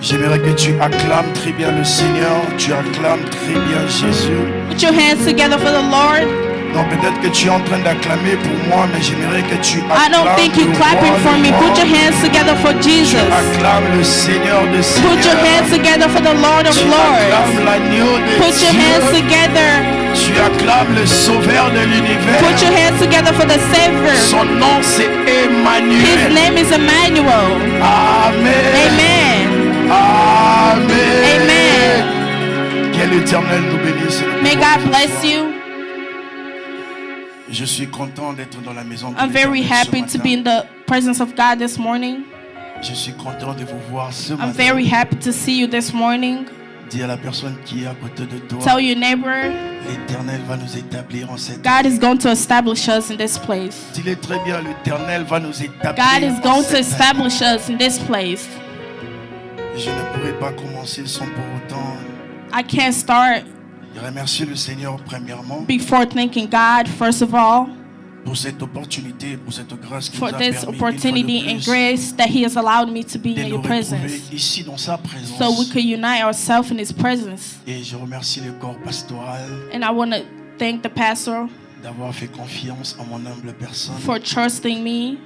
J'aimerais que tu acclames très bien le Seigneur, tu acclames très bien Jésus. Put your hands together for the Lord. Non, peut-être que tu es en train d'acclamer pour moi, mais j'aimerais que tu I acclames don't think you're le clapping roi for des me. rois. Put your hands together for Jesus. Acclame le Seigneur de Put your Seigneurs. hands together for the Lord of Tu Lords. acclames l'agneau de Put your hands Dieu. together. Tu acclames le sauveur de l'univers. Put your hands together for the Savior. Son nom c'est His Emmanuel. name is Emmanuel. Amen. Amen. Amen. Amen. Que l'Éternel nous bénisse. May God bless you. Je suis content d'être dans la maison de I'm very l'Éternel ce happy to matin. be in the presence of God this morning. Je suis content de vous voir ce I'm matin. very happy to see you this morning. Dis à la personne qui est à côté de toi, Tell your neighbor, l'Éternel va nous établir en cette God is going to establish us in this place. Dis-le très bien, l'Éternel va nous établir God is en going to cette establish us in this place. Je ne pourrais pas commencer sans pour autant I can't start remercier le Seigneur premièrement before thanking God, first of all, pour cette opportunité, pour cette grâce qui for nous a this permis opportunity une and fois de plus grace that He has allowed me to be de in nous your retrouver presence, ici dans sa présence. so we could unite ourselves in His presence. Et je remercie le corps pastoral And I want to thank the pastor d'avoir fait confiance en mon humble personne for trusting me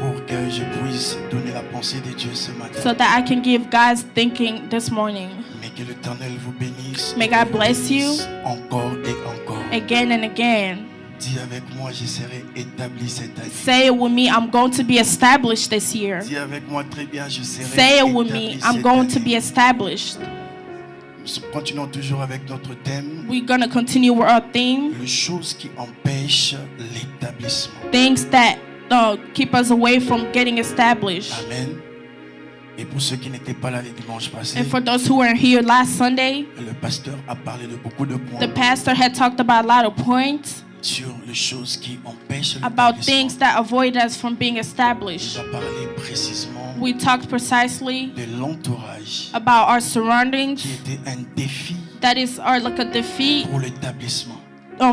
pour que je puisse donner la pensée de Dieu ce matin. so that I can give God's thinking this morning. Mais que l'Éternel vous bénisse. May et God vous bless bénisse you. encore et encore. Again and again. Dis avec moi, je serai établi cette année. Say it with me, I'm going to be established this year. Dis avec moi très bien, je serai Say it with établi me, I'm cette going to année. be established. Nous continuons toujours avec notre thème, We're going to continue with our theme, les choses qui empêchent l'établissement. things that keep us away from getting established. Amen. Et pour ceux qui n'étaient pas là les dimanches passés, And for those who weren't here last Sunday, le pasteur a parlé de beaucoup de points the pastor had talked about a lot of points sur les choses qui empêchent about l'établissement. things that avoid us from being Il established. a parlé précisément We talked precisely de l'entourage about our qui surroundings. était un défi That is like a defeat pour l'établissement.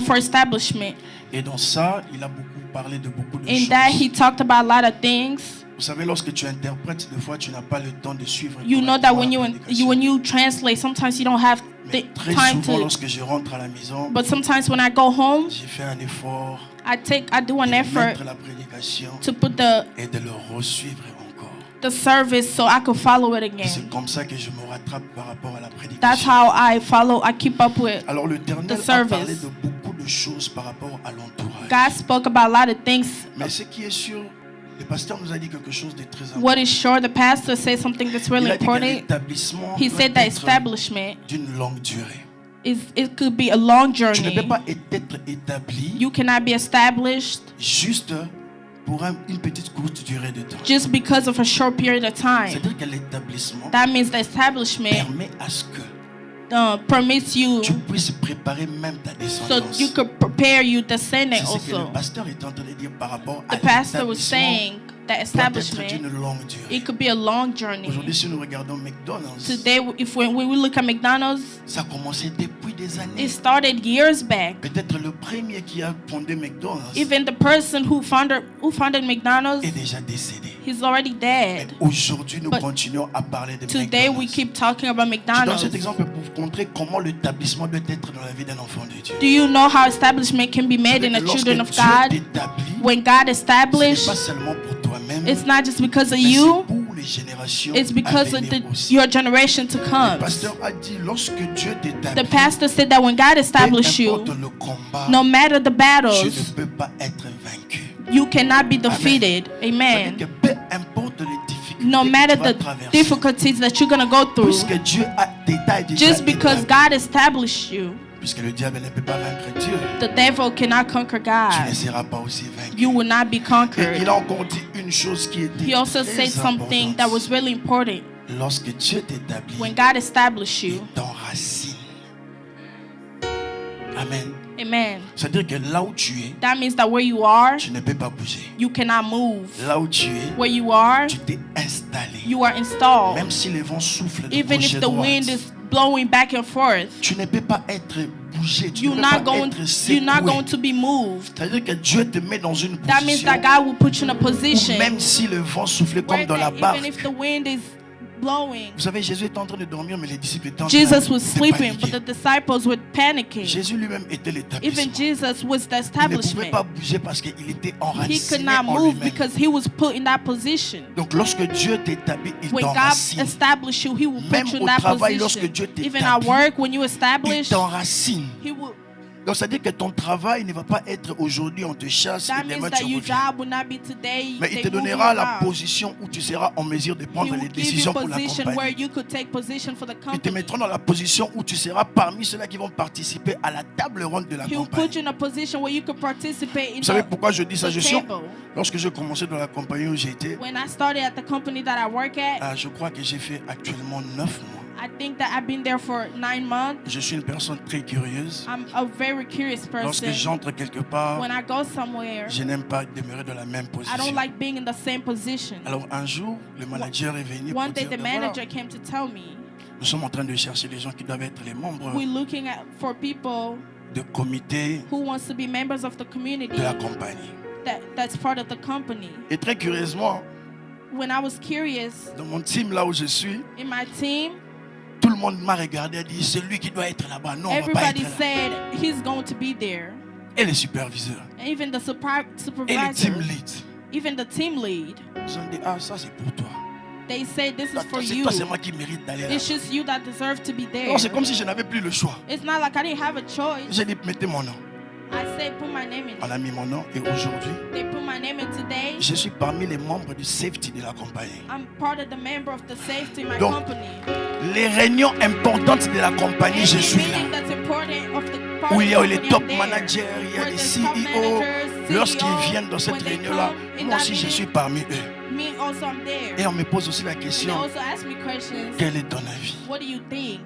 for establishment. Et dans ça, il a beaucoup parlé de beaucoup de In that, he choses. talked about a lot of things. Vous savez, lorsque tu interprètes, des fois, tu n'as pas le temps de suivre. You know that when correctement la when prédication. you translate, sometimes you don't have Mais très time souvent, to. lorsque je rentre à la maison, But sometimes when I go home, j'ai fait un effort I do an de effort mettre la prédication to put the et de le resuivre encore. service so I could follow it Et c'est again. comme ça que je me rattrape par rapport à la That's prédication. how I keep up with. Alors l'Éternel the a service. parlé de beaucoup de choses par rapport à l'entourage. God spoke about a lot of things. Mais ce qui est sûr, le pasteur nous a dit quelque chose de très important. What is sure, the pastor said something that's Il really a dit que important. l'établissement He doit said that être establishment d'une longue durée. it could be a long Tu ne peux journey. pas être établi You cannot be established juste pour une petite courte durée de temps. just because of a short period of time. C'est-à-dire que l'établissement That means the establishment permet à ce que permits you tu puisses préparer même ta so descendance. you could prepare your descendant C'est ce que le also. pasteur est en train de dire par rapport à The pastor was l'établissement saying that doit être establishment, d'une longue durée. it could be a long journey. Aujourd'hui, si nous regardons McDonald's, Today, if when we look at McDonald's, ça a commencé depuis des années. it started years back. Peut-être le premier qui a fondé McDonald's Even the person who founded McDonald's, est déjà décédé. he's already Mais dead. aujourd'hui, nous But continuons à parler de Today, we McDonald's. keep talking about Je donne McDonald's. cet exemple pour vous montrer comment l'établissement doit être dans la vie d'un enfant de Dieu. Do you know how establishment can be made in the Lorsque children of Dieu God? t'établit, When God ce n'est established, pas seulement pour toi-même, it's not just because of mais you, c'est pour les générations it's because à of venir aussi. your generation to Le come. pasteur a dit, lorsque Dieu The t'établit, pastor said that when God peu established you, importe le combat, no matter the tu ne battles, peux pas être vaincu. you cannot be defeated. C'est-à-dire Amen. que peu importe les difficultés No que matter tu vas the traverser, difficulties that you're going to go through, puisque Dieu a détaillé déjà just because établi, God established you, puisque le diable ne peut pas vaincre Dieu, the devil cannot conquer tu ne God. seras pas aussi vaincu. You will not be Et il conquered. a encore dit une chose qui était He also très said something that was importante. really important. Lorsque Dieu t'établit, When God established il you, t'enracine. Amen. Amen. C'est-à-dire que là où tu es, That means that where you are, tu ne peux pas bouger. you cannot move. Là où tu es, Where you are, tu t'es installé. you are installed. Même si les vents soufflent de Even gauche if et the wind droite, is blowing back and forth, tu ne peux pas être bougé. Tu you're ne peux pas not going. être You're not secoué. going to be moved. C'est-à-dire que Dieu te met dans une That means position that God will put you in a où position même si le vent soufflait comme where dans la that barque. even if the wind is blowing, Vous savez, Jésus était en train de dormir, mais les disciples étaient en train Jesus was de sleeping, but paniquer. the disciples were panicking. Jésus lui-même était l'établissement. Even Jesus was the Il ne pouvait establishment. pas bouger parce qu'il était He enraciné could not en move lui-même. because he was put in that position. Donc lorsque Dieu t'établit, il When God t'enracine. established you, He will Même put you au in that travail, position. lorsque Dieu Even t'établit, at work, when you Il establish, t'enracine. He will. Donc ça veut dire que ton travail ne va pas être aujourd'hui on te chasse That et demain means tu that your reviens. job will not be today. Mais il they te move you donnera la around. position où tu seras en mesure de He prendre les will give you décisions a pour la position where compagnie. you could take position for the Ils te company. mettront dans la position où tu seras parmi ceux-là qui vont participer à la table ronde de la He will put compagnie. you in a position where you could participate in Vous savez the, pourquoi je dis ça? the Je suis, table. lorsque je commençais dans la compagnie où j'étais, When I started at the company that I work at, je crois que j'ai fait actuellement 9 mois. I think that I've been there for 9 months. Je suis une personne très curieuse. I'm a very curious Lorsque person. j'entre quelque part, When I go somewhere, je n'aime pas demeurer dans la même I don't position. like being in the same position. Alors un jour, le manager est venu pour One day dire, the ben voilà, manager came to tell me, nous sommes en train de chercher les gens qui doivent être les membres we're looking at for people de comité who wants to be members of the community de la compagnie. that's part of the company. Et très curieusement, When I was curious, dans mon team là où je suis, in my team, tout le monde m'a regardé et dit, c'est lui qui doit être là-bas. Non, on va pas être everybody là. said he's going to be there. Et les superviseurs, And even the et les supervisor, team leads, even the team lead, ils ont dit, ah ça c'est pour toi. they say this is for C'est you. toi, c'est moi qui mérite d'aller là. It's just you that deserve to be there. Non, c'est comme si je n'avais plus le choix. It's not like I didn't have a choice. J'ai dit, mettez mon nom. I said put my name in On it. a mis mon nom et aujourd'hui, They put my name in today. je suis parmi les membres du safety de la compagnie. I'm part of the member of the safety in my Donc, company. Les réunions importantes de la compagnie, je Any suis meeting là. that's important of the part Où of il y the a les company, top I'm there. managers, il y a Where les there's top CEO. managers, Lorsqu'ils CEO, viennent dans cette when they réunion-là, come in moi that aussi je meeting, suis parmi eux. Me also I'm there. Et on me pose aussi la And they question, also ask me questions. quel est ton avis? What do you think?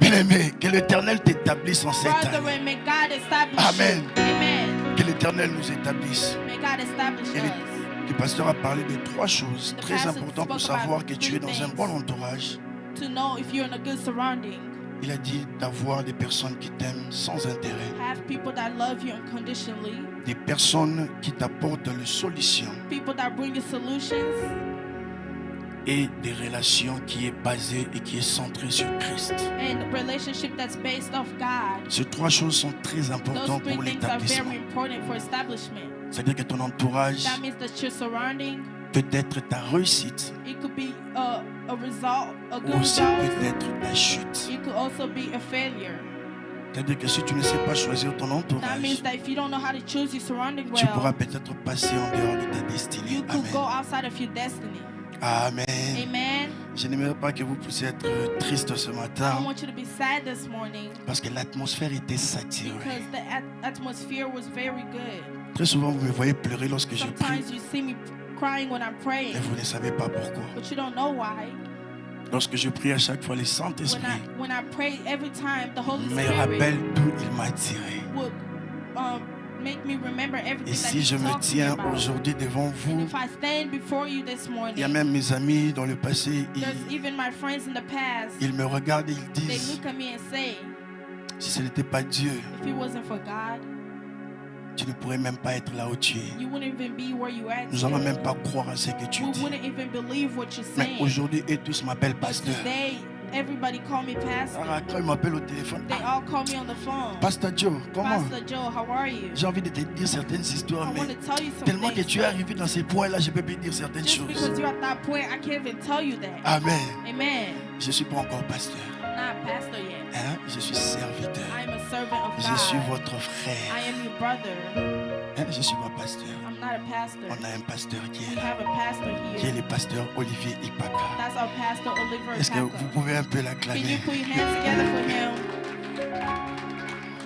Bien-aimé, que l'Éternel t'établisse en cette Brother, année. may God establish Amen. you. Amen. Que l'Éternel nous établisse. May God establish Et us. le pasteur a parlé de 3 choses The très pastor importantes pour spoke savoir about que tu es 3 dans un things. bon entourage. To know if you're in a good surrounding. Il a dit d'avoir des personnes qui t'aiment sans intérêt. Have people that love you unconditionally. Des personnes qui t'apportent les solutions. People that bring you solutions. Et des relations qui est basée et qui est centrée sur Christ. And a relationship that's based off God. Ces 3 choses sont très Those importantes 3 pour things are l'établissement. very important for establishment. C'est-à-dire que ton entourage That means that your surrounding, peut être ta réussite it could be a result, a good ou aussi result. peut être ta chute. It could also be a failure. C'est-à-dire que si tu ne sais pas choisir ton That entourage, means that if you don't know how to choose your surrounding tu pourras well, peut-être passer en dehors de ta destinée. you could go Amen. outside of your destiny. Amen. Amen. Je n'aimerais pas que vous puissiez être triste ce I matin don't want you to be sad this morning parce que l'atmosphère était saturée. because the atmosphere was very good. Très souvent, vous me voyez pleurer lorsque je prie Sometimes you see me crying when I'm praying, et vous ne savez pas pourquoi. but you don't know why. Lorsque je prie à chaque fois, le Saint-Esprit When I pray every time, the Holy me Spirit rappelle d'où il m'a tiré. would make me remember everything Et that si He je me talked to me tiens about. aujourd'hui devant And vous, if I stand before you this il y a morning, même mes amis dans le passé, there's even my friends in the past. ils me regardent et ils They disent, look at me and say, si ce n'était pas Dieu, if it wasn't for God, tu ne pourrais même pas être là où tu es. you wouldn't even be where you at. Nous n'allons même pas croire à ce que tu We dis. wouldn't even believe what you're Mais saying. aujourd'hui, eux tous m'appellent But pasteur. today, everybody call me pastor. Ah, quand ils m'appellent au téléphone, They all call me on the phone. Pasteur Joe, comment? Pastor Joe, how are you? J'ai envie de te dire certaines histoires, I want mais to tell you some tellement que things. tu es arrivé dans ces points-là, je peux plus dire certaines Just choses. because you're at that point, I can't even tell you that. Amen. Amen. Je ne suis pas encore pasteur. I'm not a pastor yet. Hein? Je suis serviteur. I am a servant of Je suis God. votre frère. I am your brother. Hein? Je ne suis pas pasteur. I'm not a pastor. On a un pasteur qui We est là, have a pastor qui est here. le pasteur Olivier Ipaka. That's our pastor, Oliver Est-ce que vous Ipaka. pouvez un peu Can you l'acclamer? put your hands together for him?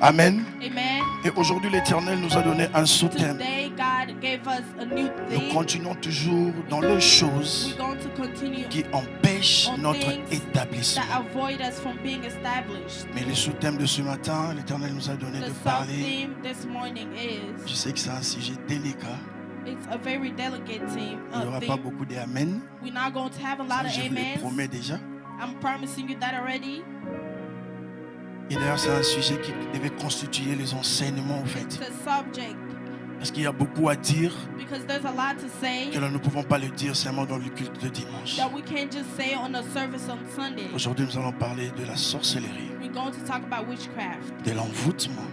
Amen. Amen. Et aujourd'hui, l'Éternel nous a donné un sous-thème. Today, God gave us a new Nous thing, continuons toujours dans les choses we're going to continue qui empêchent on notre things établissement. that avoid us from being established. Mais le sous-thème de ce matin, l'Éternel nous a donné The de parler. sub-theme this morning Je is, sais que c'est un sujet délicat. it's a very delicate Il n'y aura pas theme. beaucoup d'amen. We're not going to have a Ça, lot of je vous le amens. promets déjà. I'm promising you that already. Et d'ailleurs, c'est un sujet qui devait constituer les enseignements, en fait. It's a subject Parce qu'il y a beaucoup à dire because there's a lot to say que nous ne pouvons pas le dire seulement dans le culte de dimanche. that we can't just say on a service on Sunday. Aujourd'hui, nous allons parler de la sorcellerie, We're going to talk about witchcraft de l'envoûtement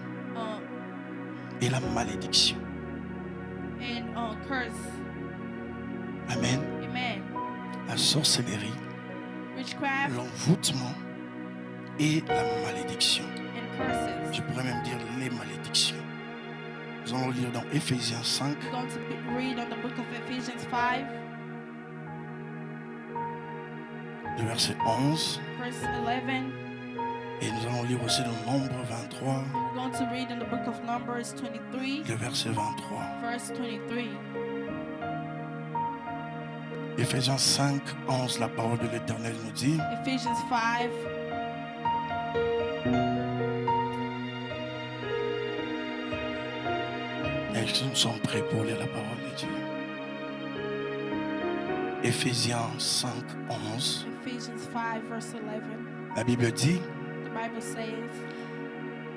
et la malédiction. and curse. Amen. Amen. La sorcellerie, Witchcraft l'envoûtement et la malédiction. and curses. Je pourrais même dire les malédictions. Nous allons lire dans Éphésiens 5, We're going to read on the book of Ephesians 5, le verset 11. verse 11. Et nous allons lire aussi dans Nombre 23, We're going to read in the book of Numbers 23, le verset 23. verse 23. Éphésiens 5, 11, la parole de l'Éternel nous dit: Ephesians 5, est-ce que nous sommes prêts pour lire la parole de Dieu? Éphésiens 5, 11. Ephesians 5, verse 11. La Bible dit: The Bible says,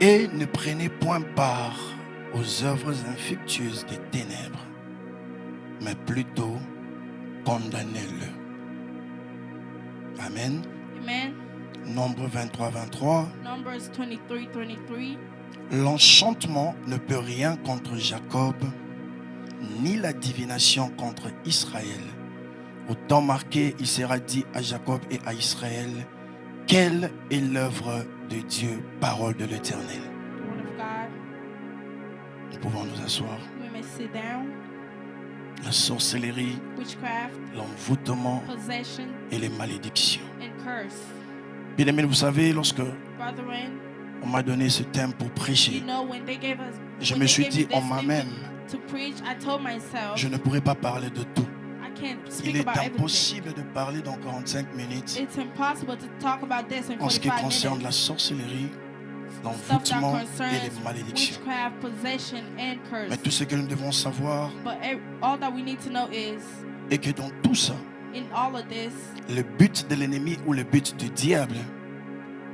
et ne prenez point part aux œuvres infructueuses des ténèbres, mais plutôt condamnez-le. Amen. Amen. Nombre 23, 23. Numbers 23, 23. L'enchantement ne peut rien contre Jacob, ni la divination contre Israël. Au temps marqué, il sera dit à Jacob et à Israël: quelle est l'œuvre de Dieu, parole de l'Éternel. The word of God. Nous pouvons nous asseoir. We may sit down. La sorcellerie, Witchcraft, l'envoûtement possession, et les malédictions. and curse. Bien aimé, vous savez, lorsque Brethren, on m'a donné ce thème pour you prêcher, know when they gave us, je when me they suis gave dit me en this moi-même, thing to preach, I told myself, je ne pourrais pas parler de tout. I can't Il speak est about everything. impossible de parler dans 45 minutes It's impossible to talk about this in en ce qui 45 concerne minutes. la sorcellerie, Stuff that l'envoûtement et concerns les malédictions. witchcraft, possession, and curse. Mais tout ce que nous devons savoir But all that we need to know is, est que dans tout ça, in all of this, le but de l'ennemi ou le but du diable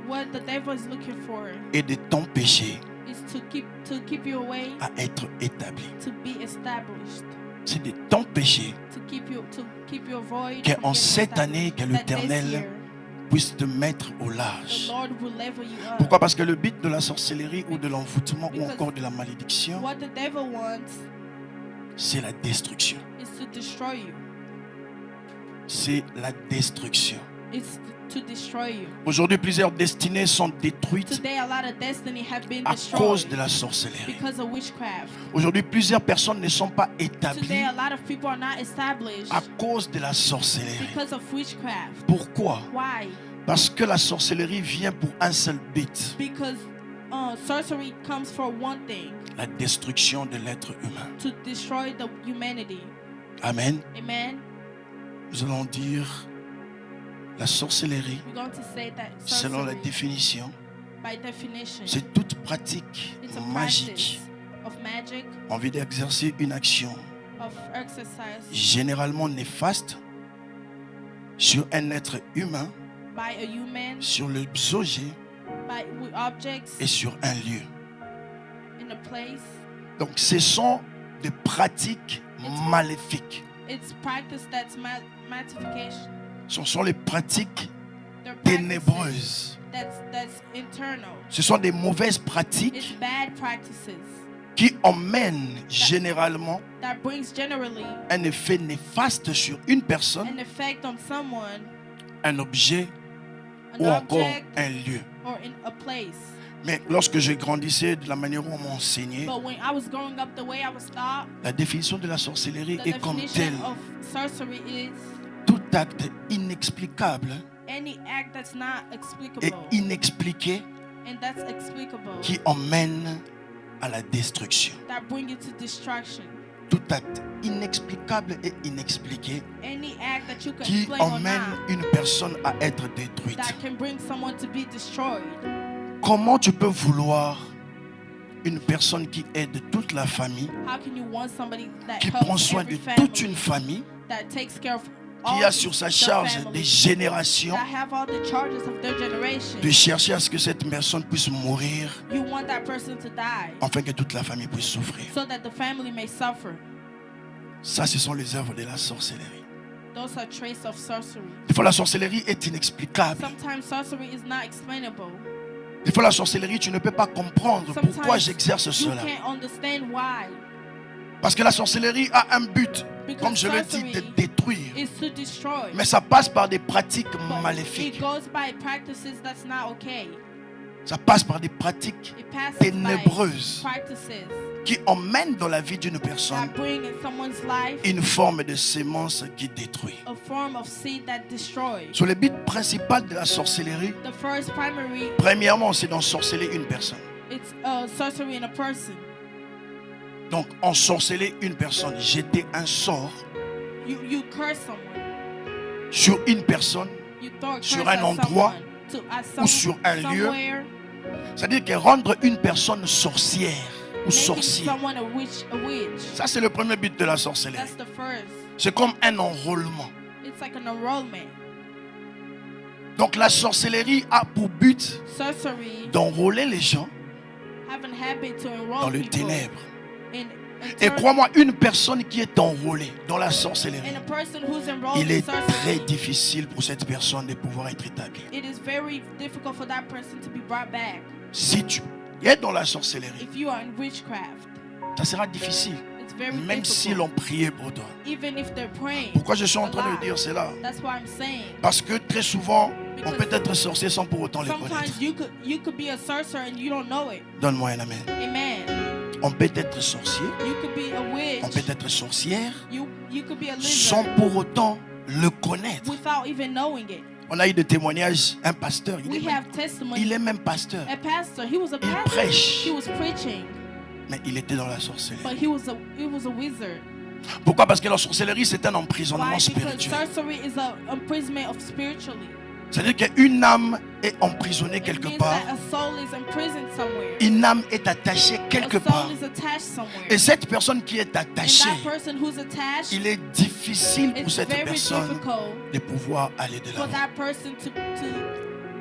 what the devil is looking for est de t'empêcher is to keep you away, à être établi. to be established, C'est de t'empêcher to keep you avoid que from en getting cette année, que established, that this l'Éternel year, puisse te mettre au the large. Lord will level you up. Pourquoi? Parce que le but de la sorcellerie ou de l'envoûtement ou Because encore de la malédiction, What the devil wants c'est la destruction. is to destroy you. C'est la destruction. It's to destroy you. Aujourd'hui, plusieurs destinées sont détruites Today, a lot of destiny have been à cause destroyed de la sorcellerie. because of witchcraft. Aujourd'hui, plusieurs personnes ne sont pas Today, établies a lot of people are not established à cause de la sorcellerie. because of witchcraft. Pourquoi? Why? Parce que la sorcellerie vient pour un seul but: Because sorcery comes for one thing, la destruction de l'être humain. to destroy the humanity. Amen. Amen. Nous allons dire la sorcellerie, We're going to say that selon la sorcery, définition, by definition, c'est toute pratique it's a magique practice of magic, en vue d'exercer une action of exercise généralement néfaste sur un être humain, by a human, sur l'objet with objects et sur un lieu. in a place. Donc ce sont des pratiques maléfiques. It's practice that's magnification. Ce sont les pratiques They're practices ténébreuses. that's internal. Ce sont des mauvaises It's pratiques bad practices qui emmènent généralement that brings generally un effet néfaste sur une personne, an effect on someone, un objet an ou encore object, un lieu. or in a place. Mais lorsque je grandissais, de la manière où on m'a enseigné, But when I was growing up, the way I was taught, la définition de la sorcellerie the est comme telle: definition of sorcery is tout acte inexplicable any act that's not et explicable, inexpliqué and that's explicable, qui emmène à la destruction. that bring you to destruction. tout acte inexplicable et inexpliqué Any act that you can qui explain or emmène not une personne à être détruite. that can bring someone to be destroyed. Comment tu peux vouloir une personne qui aide toute la famille, How can you want somebody that qui prend helps soin every de toute une family, famille, that takes care of qui all a sur sa the charge family, des générations, that have all the charges of their generation? de chercher à ce que cette personne puisse mourir You want that person to die afin que toute la famille puisse souffrir? so that the family may suffer. Ça, ce sont les œuvres de la sorcellerie. Those are traits of sorcery. Des fois, la sorcellerie est inexplicable. Sometimes sorcery is not explainable. Des fois, la sorcellerie, tu ne peux pas comprendre pourquoi Sometimes j'exerce you cela. can't understand why. Parce que la sorcellerie a un but, Because comme je l'ai dit, de sorcery détruire. is to destroy. Mais ça passe par des pratiques But maléfiques. it goes by practices that's not okay. Ça passe par des pratiques It passes ténébreuses by practices qui emmènent dans la vie d'une personne that bring in someone's life une forme de sémence qui détruit. a form of seed that destroys. Sur le but principal de la sorcellerie, The first primary, premièrement, c'est d'ensorceler une personne. it's sorcery in a person. Donc, ensorceler une personne, jeter un sort You curse someone. sur une personne, You throw a sur curse un at endroit someone, ou sur un lieu. somewhere, c'est-à-dire que rendre une personne sorcière ou making sorcier. someone a witch. Ça, c'est le premier but de la sorcellerie. That's the first. C'est comme un enrôlement. It's like an enrollment. Donc, la sorcellerie a pour but Sorcery d'enrôler les gens have an habit to enroll dans le people ténèbre. in Et turn- crois-moi, une personne qui est enrôlée dans la sorcellerie, and a person who's enrolled il in est très sorcery, difficile pour cette personne de pouvoir être établie. it is very difficult for that person to be brought back. Si tu es dans la sorcellerie, If you are in witchcraft, ça sera difficile, it's very même si difficult. l'on priait pour toi. Even if they're praying. Pourquoi je suis en a train lot. de dire cela? That's what I'm saying. Parce que très souvent, on Because peut être sorcier sans pour autant le connaître. Sometimes you could be a sorcerer and you don't know it. Donne-moi un amen. Amen. On peut être sorcier, You could be a on peut witch. être sorcière You could be a sans lizard pour autant le connaître. without even knowing it. On a eu des témoignages, un pasteur, We have testimony. il est même pasteur, A pastor, he was a il pastor. prêche, He was preaching, mais il était dans la sorcellerie. but he was a wizard. Pourquoi? Parce que la sorcellerie, c'est un emprisonnement Why? Because spirituel. sorcery is a imprisonment of spiritually. C'est-à-dire qu'une âme est emprisonnée It quelque means part, that a soul is imprisoned somewhere. une âme est attachée quelque A part. soul is attached somewhere. Et cette personne qui est And attachée, that person who's attached, il est difficile pour it's cette very personne difficult de pouvoir aller de for l'avant. that person to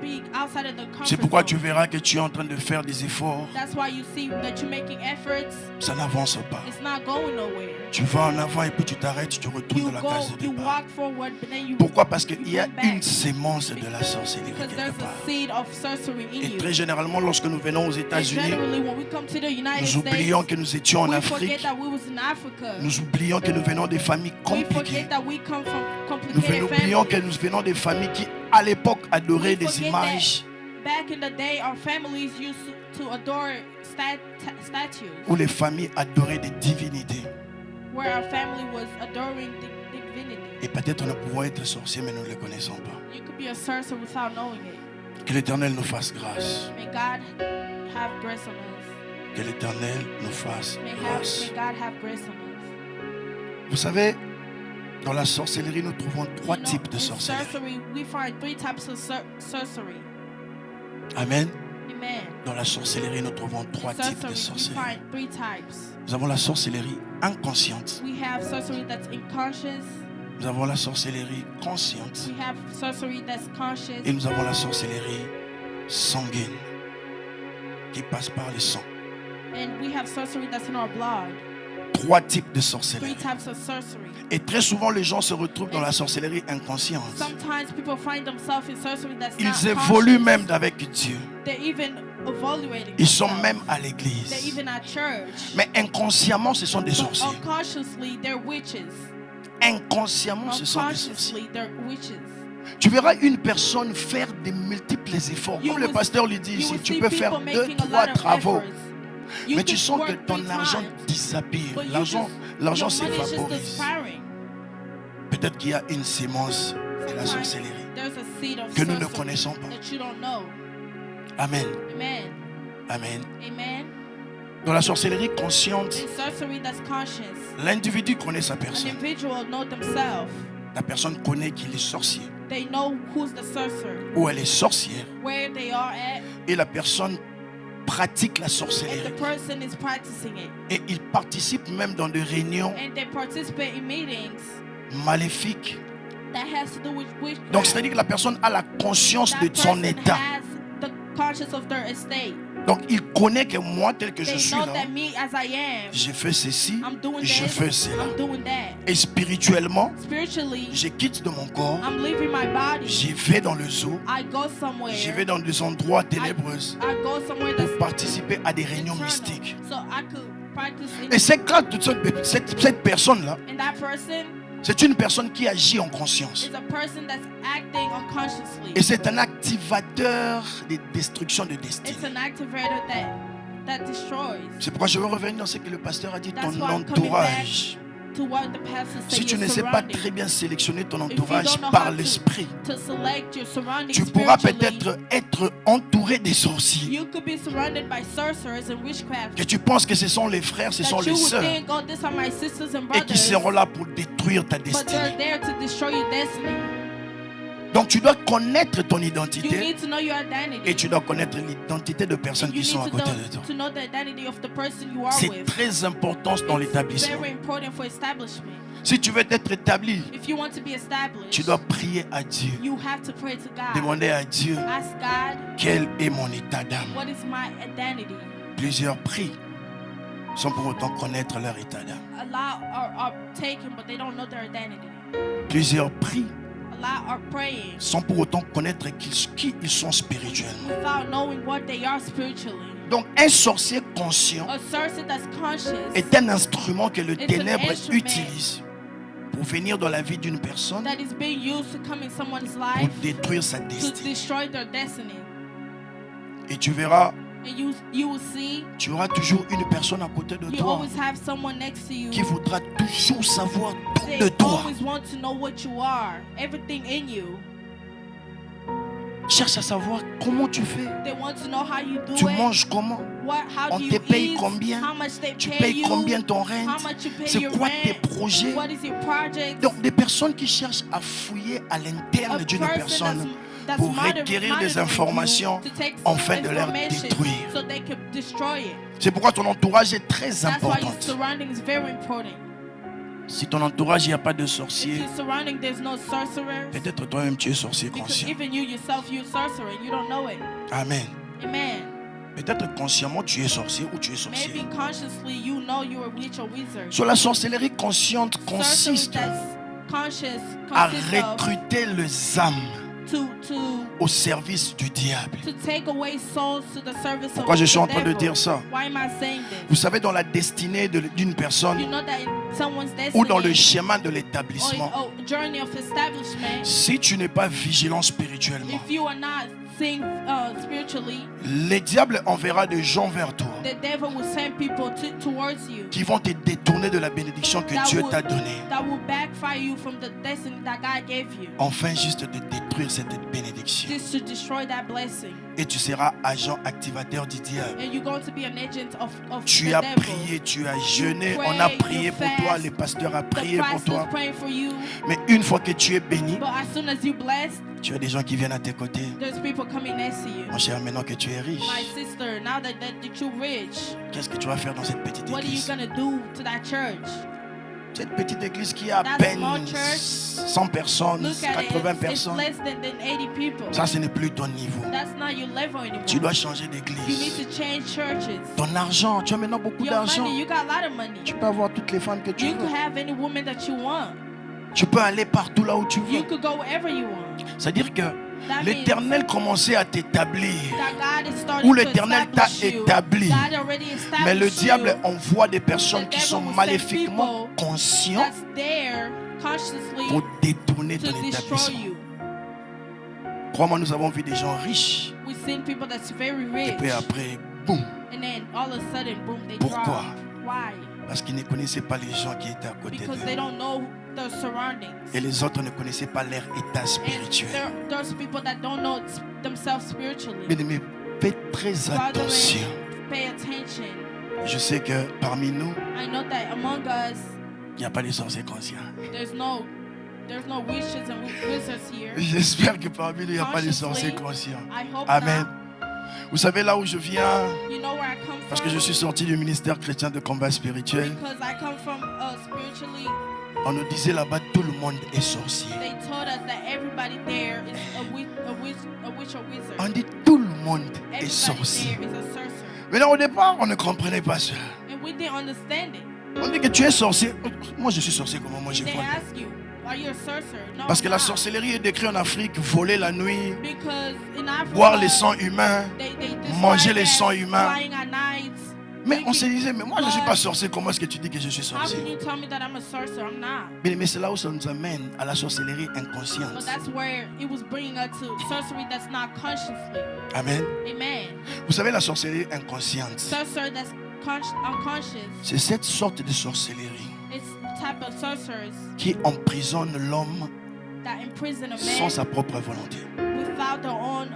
be outside of the comfort C'est pourquoi tu zone. verras que tu es en train de faire des efforts, That's why you see that you're making efforts. ça n'avance pas. It's not going nowhere. Tu vas en avant et puis tu t'arrêtes, tu retournes You dans la go, case de you départ. walk forward, but then you Pourquoi? Parce qu'il y a you come une back. sémence de la sorcellerie Because quelque there's part. a seed of sorcery in Et you. très généralement, lorsque nous venons aux And États-Unis, generally, when we come to the United nous States, oublions que nous étions en we forget Afrique. that we was in Africa. Nous oublions que nous venons des familles We compliquées. forget that we come from Nous complicated oublions que families. nous venons des familles qui, à l'époque, adoraient We des forget images Back in the day, our families used to adore statues, où les familles adoraient des divinités. where our family was adoring the divinity. Et peut-être nous pouvons être sorciers, mais nous ne le connaissons pas. You could be a sorcerer without knowing it. Que l'Éternel nous fasse grâce. May God have grace on us. Que l'Éternel nous fasse grâce. May God have grace on us. Vous savez, dans la sorcellerie, nous trouvons trois You know, types de in sorcellerie. sorcery, we find 3 types of sorcery. Amen. Amen. Dans la sorcellerie, nous trouvons In trois types de sorcery, we sorcellerie. find 3 types. Nous avons la sorcellerie inconsciente. We have sorcery that's unconscious. Nous avons la sorcellerie consciente. We have sorcery that's conscious. Et nous avons la sorcellerie sanguine qui passe par le sang. And we have sorcery that's in our blood. Trois types de 3 sorcellerie. types of sorcery. Et très souvent, les gens se retrouvent dans la sorcellerie inconsciente. Sometimes people find themselves in sorcery that's Ils not évoluent conscious. même avec Dieu. They're even evaluating Ils sont themselves. même à They're l'église. even at church. Mais inconsciemment, ce sont des But sorciers. unconsciously, they're witches. Inconsciemment, ce sont des sorciers. Unconsciously, they're witches. Tu verras une personne faire de multiples efforts. You Comme le will- pasteur lui dit You ici, will tu see peux people faire deux, making a trois lot of travaux. efforts. You Mais tu could sens que work ton 3 argent times, disappear. but you L'argent your s'est money is just vaporise. expiring. Peut-être qu'il y a une sémence de la Sometimes sorcellerie there's a seed of que nous ne sorcery connaissons pas. that you don't know. Amen. Amen. Amen. Amen. Dans la sorcellerie consciente, In sorcery that's conscious, l'individu connaît sa an personne. individual know themselves. La personne connaît qu'il est sorcier They know who's the sorcerer, ou elle est sorcière where they are at, et la personne pratique la and the sorcellerie. person is practicing it. Et il participe même dans des réunions And they participate in meetings maléfiques. that has to do with witchcraft. Donc c'est-à-dire que la personne a la conscience That de son person état. has the conscience of their estate. Donc il connaît que moi tel que je They suis know là, that me as I am, j'ai fait ceci, I'm doing je this, fais cela. I'm doing that. Et spirituellement, Spiritually, je quitte de mon corps, I'm leaving my body. j'y vais dans le zoo, I go somewhere. j'y vais dans des endroits ténébreux I go somewhere pour that's participer à des réunions internal, mystiques. so I could practice in Et c'est quand cette personne-là, and that person c'est une personne qui agit en conscience. is a person that's acting unconsciously. Et c'est un activateur de destruction de destin. It's an activator that destroys. C'est pourquoi je veux revenir dans ce que le pasteur a dit, That's ton why I'm coming entourage. To what the pastor said, Si tu your ne sais pas surrounding. très bien sélectionner ton If you entourage don't know par how l'esprit, to select your surroundings tu pourras spiritually, peut-être être entouré des sorciers. you could be surrounded by sorcerers and witchcraft. Que tu penses que ce sont les frères, ce sont That les you would sœurs, think, oh, these are my sisters and et brothers, qui seront là pour détruire ta but they're destinée. there to destroy your destiny. Donc tu dois connaître ton You identité need to know your identity. et tu dois connaître l'identité de personnes And you qui sont à need côté de toi. to know the identity of the person you are C'est with. très important dans l'établissement. Very important for establishment. Si tu veux être établi, If you want to be established, tu dois prier à Dieu. you have to pray to God. Demander à Dieu Ask God, quel est mon état d'âme. what is my identity? Plusieurs prient sans pour autant connaître leur état d'âme. A lot are taken, but they don't know their identity. Plusieurs prient A lot are praying sans pour autant connaître qui ils sont spirituellement. without knowing what they are spiritually. Donc un sorcier conscient A sorcerer that's conscious est un instrument que le It's an ténèbre instrument. utilise pour venir dans la vie d'une personne that is being used to come in someone's pour life détruire sa to destinée. destroy their destiny. Et tu verras, And you will see tu auras toujours une personne à côté de you toi always have someone next to you. qui voudra toujours savoir tout They de toi. always want to know what you are, everything in you. Cherche à savoir comment tu fais. They want to know how you do Tu it. manges comment? How On do te you paye eat? combien? How much they Tu pay payes you? combien ton How rent? much you pay C'est your quoi tes rent? projets? What is your project? Donc des personnes qui cherchent à fouiller à l'interne d'une personne pour requérir des informations afin de leur détruire. So they can destroy it. C'est pourquoi ton entourage est très That's why your important. surrounding is very important. Si ton entourage, il n'y a pas de If sorcier, your surrounding there's no sorcerers, peut-être toi-même tu es sorcier because conscient. even you yourself, you're a sorcerer and you don't know it. Amen. Amen. Peut-être consciemment tu es sorcier ou tu es sorcier. Maybe consciously you know you're a witch or wizard. Sur la sorcellerie consciente Sorcery consiste that's conscious à consists of recruter les âmes to au service du diable. take away souls to the service Pourquoi of je suis the en train de devil. dire ça? Why am I saying this? Vous savez, dans la destinée d'une You personne know that in someone's destiny ou dans le schéma de or l'établissement, journey of establishment, si tu n'es pas vigilant spirituellement, if you are not seeing spiritually, le diable enverra des gens vers toi the devil will send people towards you qui vont te détourner de la bénédiction que Dieu t'a donnée, that will backfire you from the destiny that God gave you, enfin juste de détruire cette bénédiction. just to destroy that blessing. Et tu seras agent activateur du diable. And you're going to be an agent of Tu the as devil. prié, tu as jeûné, pray, on a you prié pour toi, fast. les pasteurs ont The prié pour pastor's toi. praying for you, Mais une fois que tu es béni, but as soon as you blessed, tu as des gens qui viennent à tes côtés. there's people coming next to you. Mon cher, maintenant que tu es riche, My sister, now that you're rich, qu'est-ce que tu vas faire dans cette petite what are you église? gonna do to that church? Cette petite église qui a à That peine small church, 100 personnes, Look at 80 it, it's personnes. less than 80 people. Ça, ce n'est plus ton niveau. That's not your level anymore. Tu dois changer You need d'église. to change churches. Ton argent, tu as maintenant beaucoup Your d'argent. money, you got a lot of money. Tu peux avoir toutes les femmes que tu You could veux. have any woman that you want. Tu peux aller partout là où tu You veux. could go wherever you want. C'est-à-dire que That means l'Éternel commençait à t'établir. that God is starting Où to l'Éternel t'a establish you. établi. God already Mais le established diable you. envoie des personnes The qui devil sont will send maléfiquement people conscients That's there consciously pour détourner to ton destroy établissement. you. Crois-moi, nous avons vu des gens riches. We've seen people that's very Et rich, puis après, boum. and then all of a sudden, boom, they Pourquoi? drop. Why? Parce qu'ils ne connaissaient pas les gens qui étaient à côté Because they d'eux. don't know their surroundings. Et les autres ne connaissaient pas leur état And spirituel. there's people that don't know themselves spiritually. Bien-aimés, faites très attention. Pay attention. Je sais que parmi nous, I know that among us, il n'y a pas de sorciers conscients. there's no witches and wizards here. J'espère que parmi nous, il n'y a pas de sorciers Consciously, conscients. I hope Amen. not. Vous savez là où je viens, You know where I come parce que from? je suis sorti du ministère chrétien de combat spirituel. Because I come from spiritually, On nous disait là-bas, tout le monde est sorcier. they told us that everybody there is a witch or wizard. On dit tout le monde est Everybody sorcier. there is a sorcerer. Mais au départ, on ne comprenait pas cela. And we didn't understand it. On dit que tu es sorcier. Moi, je suis sorcier. Comment moi, je They vois? ask you, are you a sorcerer? No, Parce que la I'm not. sorcellerie est décrite en Afrique, voler la nuit, Because in Africa, boire les sangs humains. they describe manger les that sangs humains. flying at night. Mais on se disait, mais moi, je ne suis pas sorcier. Comment est-ce que tu dis que je suis How can sorcier? you tell me that I'm a sorcerer? I'm not. Mais c'est là où ça nous amène à la sorcellerie inconsciente. But that's where it was bringing us to sorcery that's not consciously. Amen. Amen. Vous savez, la sorcellerie inconsciente, Sorcerer that's unconscious. c'est cette sorte de sorcellerie It's type of sorcerers qui emprisonne l'homme that imprison a sans man sa propre volonté, without their own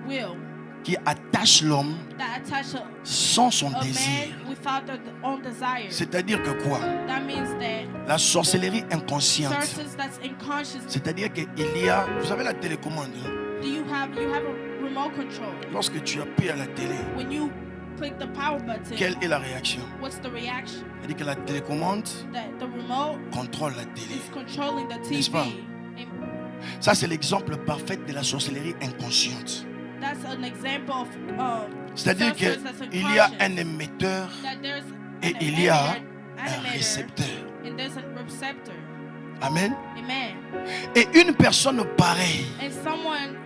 will. qui attache l'homme That attach sans son a désir. man without their own desire. C'est-à-dire que quoi? That means that La sorcellerie inconsciente, sorcerers that's unconscious. c'est-à-dire qu'il y a, vous savez la télécommande, hein? You have a remote control. Lorsque tu appuies à la télé, When you click the power button, quelle est la réaction? what's the reaction? C'est-à-dire que la télécommande That the remote contrôle la télé. is controlling the N'est-ce pas? TV. And Ça, c'est l'exemple parfait de la sorcellerie inconsciente. that's an example of C'est-à-dire sorcerers that's qu'il y a unconscious. un émetteur That there's et an il y a un animator récepteur. and there's a receptor. Amen. Amen. Et une personne pareille, And someone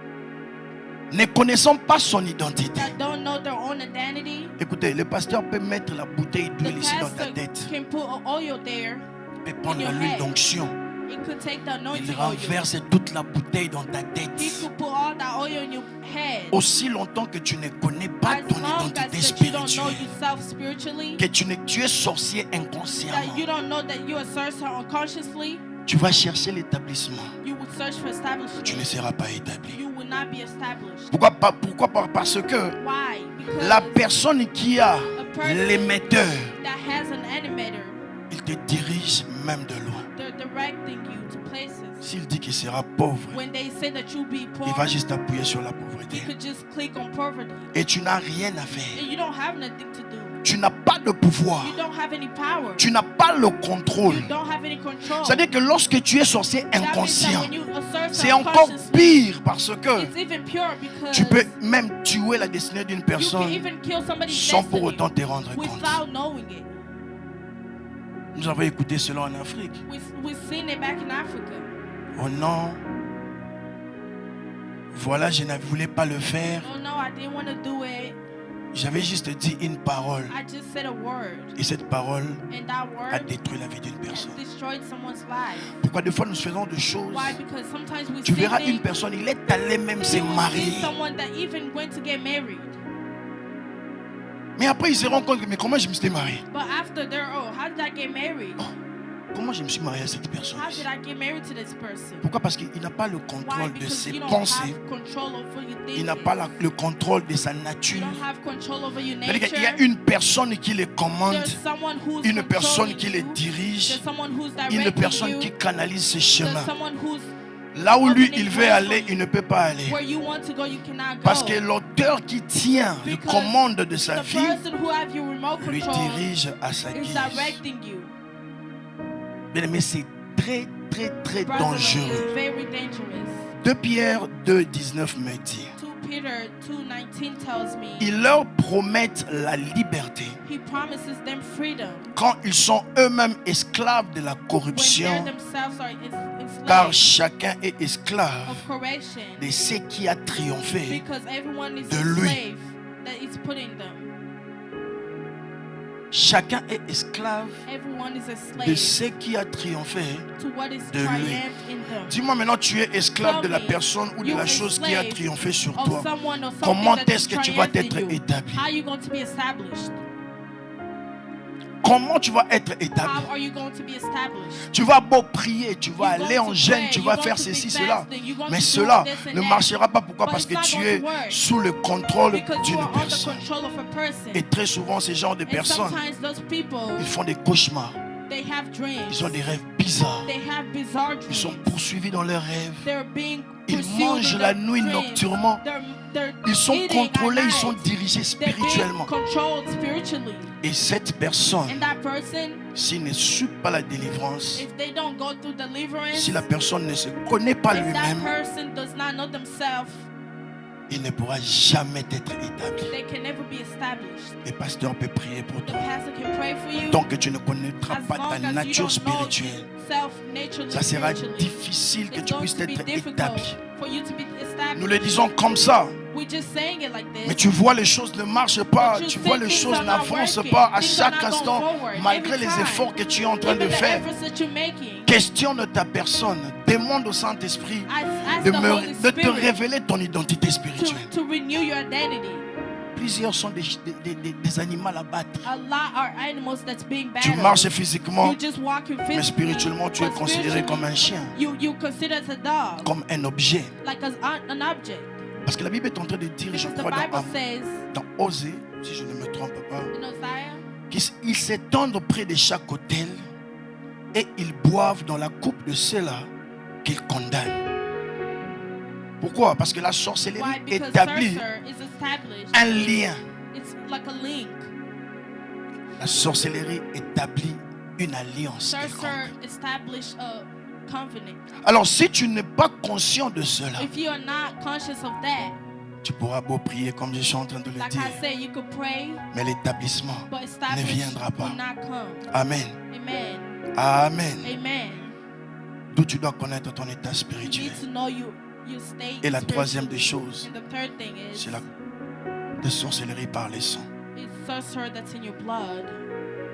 ne connaissant pas son identité. that don't know their own identity, Écoutez, le pasteur peut mettre la bouteille the d'huile ici dans ta pastor tête. can put oil there. Il peut prendre l'huile d'onction. It could take the Il anointing oil. renverse toute la bouteille dans ta He tête. could put all that oil in your head. Aussi longtemps que tu ne connais pas As ton long identité as that you don't know spirituelle, yourself spiritually, que tu es sorcier inconsciemment, that you don't know that you're a sorcerer unconsciously, tu vas chercher l'établissement. you would search for Tu ne establishment. seras pas établi. You will not be established. Pourquoi pas? Pourquoi pas? Parce que Why? Because la personne qui a a person l'émetteur, that has an animator, il te dirige même de loin. they're directing you to places. S'il dit qu'il sera pauvre, When they say that you'll be poor, il va juste appuyer sur la you pauvreté. could just click on poverty. Et tu n'as rien à faire. And you don't have nothing to do. Tu n'as pas de pouvoir. You don't have any power. Tu n'as pas le contrôle. You don't have any control. C'est-à-dire que lorsque tu es sorcier That means that inconscient, when you a sorcerer c'est encore unconsciously, pire parce que it's even pure because tu peux même tuer la destinée d'une you can personne even kill somebody's sans pour destiny autant te rendre compte. without knowing it. Nous avons écouté cela en Afrique. We've seen it back in Africa. Oh non, voilà, je ne voulais pas le faire. Oh no, I didn't want to do it. J'avais juste dit une parole. I just said a word, Et cette parole and that a word détruit la vie d'une personne. destroyed someone's life. Pourquoi des fois nous faisons des choses? Why? Because sometimes we Tu see verras une things. personne, il est allé même se You will see marier. someone that even went to get married, Mais après, il se rend compte que, mais comment je me suis marié? but after they're, oh, how did I get married? Comment je me suis marié à cette personne? How did I get married to this person? Pourquoi? Parce qu'il n'a pas le Why? contrôle de Because ses you don't pensées. have control over your Il n'a thinking. pas le contrôle de sa You nature. don't have control over your C'est-à-dire nature. qu'il y a une personne qui les commande, There's someone who's une personne controlling qui les you. dirige, There's someone who's une directing personne you. qui canalise ses There's chemins. someone who's Là où lui, il veut aller, il ne peut pas aller. where you want to go, you cannot go. Parce que l'auteur qui tient le Because commande de sa the vie person who have your remote lui control dirige à sa is guise. directing you. Bien aimé, c'est très, très, très Brother, dangereux. it's very dangerous. 2 Pierre 2,19 me dit, 2 Peter 2:19 tells me ils leur promettent la liberté he promises them freedom quand ils sont eux-mêmes esclaves de la when corruption, they themselves are car enslaved chacun est esclave of correction, de ce qui a triomphé. because everyone is de a lui. slave that is put in them. Chacun est esclave Everyone is a de slave ce qui a triomphé. to what is de lui. triumphed in them. Dis-moi maintenant, tu es esclave Tell de la me, personne ou de you la are chose qui a slave triomphé sur Of toi. someone or something Comment that est-ce que tu vas triumphed in être you. établi? How are you going to be established? Comment tu vas être établi? How are you going to be established? Tu vas beau prier, tu vas You're aller going en to jeûne, pray, tu you're vas going faire to be ceci, cela. fasting, you're going Mais to do cela this and ne that. marchera pas. Pourquoi? But Parce it's que not tu going es to work. sous le contrôle Because you d'une are under personne. control of a person. Et très souvent, ces genres de And personnes, sometimes those people, ils font des cauchemars. they have dreams. Ils ont des rêves bizarres. They have bizarre Ils sont dreams. poursuivis dans leurs rêves. They're being Ils pursued mangent in la their nuit dreams. nocturnement. They're Ils sont eating at contrôlés, ils night. sont dirigés They're being spirituellement. controlled spiritually. Et cette personne, And that person, s'il ne suit pas la délivrance, if they don't go through deliverance, si la personne ne se connaît pas if that lui-même, person does not know themselves, il ne pourra jamais être établi. they can never be established. Le pasteur peut prier pour The toi. pastor can pray for you. Tant que tu ne connaîtras As pas long ta as you nature don't know spirituelle, yourself naturally, ça sera spiritually, difficile que it's tu going puisses to be être difficult établi. for you to be established. Nous le disons comme ça, We're just saying it like this. mais tu vois les choses ne marchent pas, But you tu vois think les things choses are not n'avancent working. pas à Things are chaque not going instant, forward. malgré Every les time. efforts que tu es en train de Even the faire. efforts that you're making. Questionne ta personne, demande au Saint-Esprit Ask de, the Holy de te Spirit révéler ton identité spirituelle. to renew your identity. Plusieurs sont des animaux à battre. A lot are animals that's being Tu battled. marches physiquement, You just walking physically, mais spirituellement, tu es but considéré spiritually, comme un chien, you consider as a dog, comme un objet. like an object. Parce que la Bible est en train de dire, je Because the crois, Bible says dans Osée, si je ne me trompe pas, in Isaiah, qu'ils s'étendent près de chaque autel et ils boivent dans la coupe de ceux-là qu'ils condamnent. Pourquoi? Parce que la sorcellerie why? Because établit sorcerer is established. un lien. It's like a link. La sorcellerie établit une alliance Sorcerer quelconque. established a covenant. Alors si tu n'es pas conscient de cela, If you are not conscious of that, tu pourras beau prier comme je suis en train de le like dire, I said, you could pray, mais l'établissement but ne establishment viendra pas. will not come. Amen. Amen. Amen. Amen. D'où tu dois connaître ton état You spirituel. need to know your state. Et la troisième des spiritually. choses, And the third thing is, c'est la sorcellerie par les sangs. it's sorcerer that's in your blood.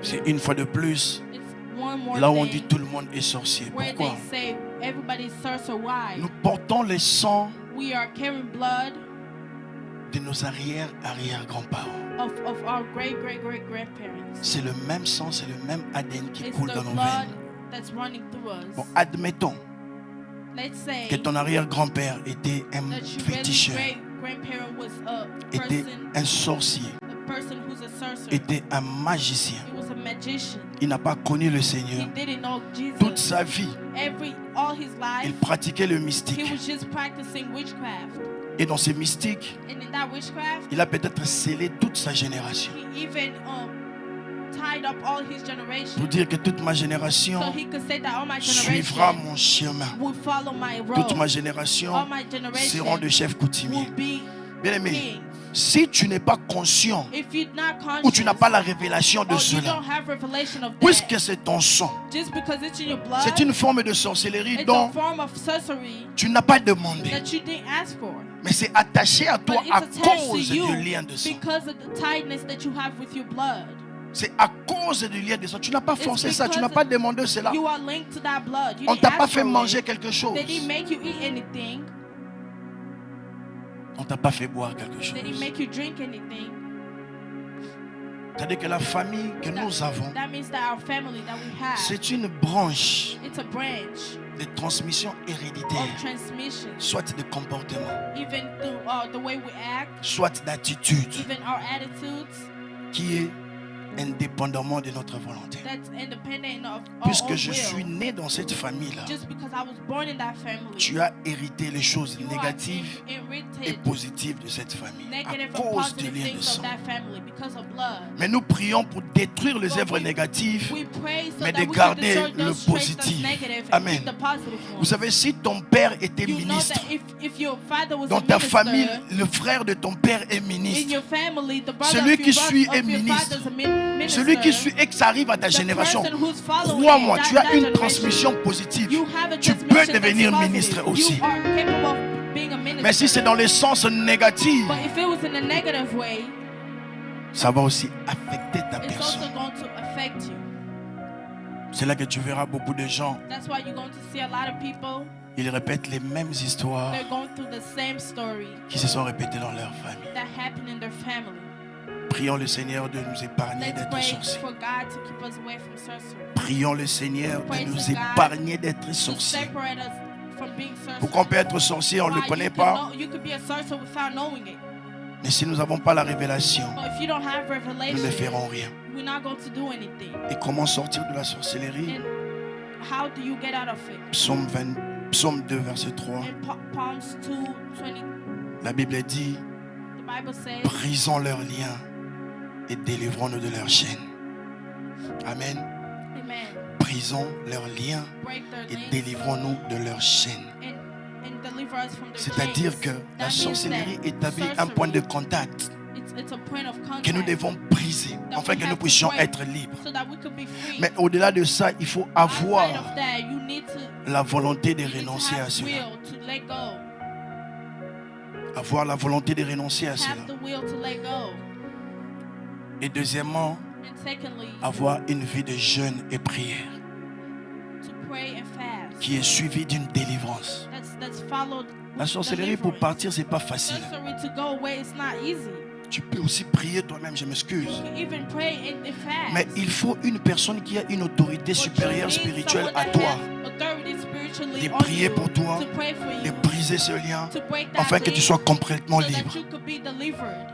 C'est une fois de plus, It's one more là où on thing dit tout le monde est sorcier. where Pourquoi? they say everybody's sorcerer. Why? Nous portons le sang We are carrying blood de nos arrière-grands-parents. of our great-great-great-grandparents. C'est le même sang, c'est le même ADN qui It's coule the dans nos blood veines. that's running through us. Bon, admettons Let's say que ton arrière-grand-père était un that your féticheur, great-grandparent was a était person, un sorcier, a person who's a sorcerer. était un magicien. He was a magician. Il n'a pas connu le He Seigneur. didn't know Toute Jesus. sa vie, All his il life, pratiquait le he mystique. was just practicing witchcraft. Et dans ces mystiques, And in that witchcraft, il a peut-être scellé toute sa génération. he even tied up all his generation. Pour dire que toute ma génération So he could say that all my suivra generation mon chemin. will follow my Toute ma road. génération All my generation seront de chefs coutumiers. will be Bien-aimé, kings. si tu n'es pas conscient If you're not conscious, ou tu n'as pas la révélation de or you cela, don't have revelation of that, puisque c'est ton sang, just because it's in your blood, c'est une forme de sorcellerie it's a dont form of sorcery tu n'as pas demandé. that you didn't ask for. Mais c'est attaché à toi But à it's attached to cause you du lien de sang. because of the tightness that you have with your blood. C'est à cause du lien de sang. Tu n'as pas It's forcé ça, tu because n'as pas demandé cela. You are linked to that blood. You On ne didn't t'a pas ask fait for manger it. quelque chose. They didn't make you eat anything. On ne t'a pas fait boire quelque chose. They didn't make you drink anything. C'est-à-dire que la famille que nous avons, That means that our family that we have, c'est une branche it's a branch de transmission of héréditaire, transmission, soit de comportement, even through the way we act, soit d'attitude, even our attitudes. qui est indépendamment de notre volonté. That's independent of our Puisque own je will. suis né dans cette famille-là, Just because I was born in that family, tu as hérité les choses you négatives are et inherited positives de cette famille negative à and cause du positive lien de things sang. of that family because of blood. Mais nous prions pour détruire les But œuvres we- négatives, We pray so mais that de we garder can destroy le those traits that's positif. negative and Amen. keep the positive Vous ones. savez, si ton père était You know ministre, that if your father was dans a ta minister, famille, le frère de ton père est in ministre. your family, the brother Celui of qui your, suit brother, est of your ministre. father is a minister. Celui qui suit et que ça arrive à ta The génération, person who's following crois-moi, that- tu as that une generation, transmission positive. you have a Tu peux transmission devenir that's ministre positive. aussi. You are capable of being a minister. Mais si c'est dans le sens négatif, But if it was in a negative way, ça va aussi affecter ta it's also personne. going to affect you. C'est là que tu verras beaucoup de gens, That's why you're going to see a lot of people, ils répètent les mêmes histoires they're going through the same story qui se sont répétées dans leur famille. that happened in their family. Prions le Seigneur de nous épargner Let's d'être pray sorciers. for God to keep us away from sorcery. Prions le Seigneur Pray de to nous God épargner d'être To sorciers. separate us from being sorcerers. Pourquoi on peut être sorcier, on ne le Why? connaît You pas. could you could be a sorcerer without knowing it. Mais si nous n'avons pas la révélation, But if you don't have nous ne revelation, ferons rien. we're not going to do anything. Et comment sortir de la sorcellerie? And how do you get out of it? Psaume 2, verset 3. In Psalms 2:20, La Bible dit, the Bible says, brisons leurs liens et délivrons-nous de leurs chaînes. Amen. Amen. Brisons leurs liens Break their et links délivrons-nous de leurs chaînes. and deliver us from their C'est-à-dire chains. que That la means sorcellerie that établit un point de contact it's a point of contact que nous devons briser afin que nous puissions être libres. so that we could be free. Mais au-delà de ça, il faut Outside avoir of that, you need to la volonté de you need to renoncer à have cela. will to let go. Avoir la volonté de renoncer à Have cela. the will to let go. Et deuxièmement, And secondly, avoir une vie de jeûne et prière to pray and fast. qui est suivie d'une délivrance. That's followed La with sorcellerie pour deliverance. partir, c'est pas facile. Sorcery to go away is not easy. Tu peux aussi prier toi-même, je m'excuse. You can even pray and fast. Mais il faut une personne qui a une autorité But you supérieure need spirituelle someone à that toi, has authority spiritually de on prier you, pour toi, to pray for de you, briser ce lien, to break that afin que tu link, sois complètement so libre. that you could be delivered.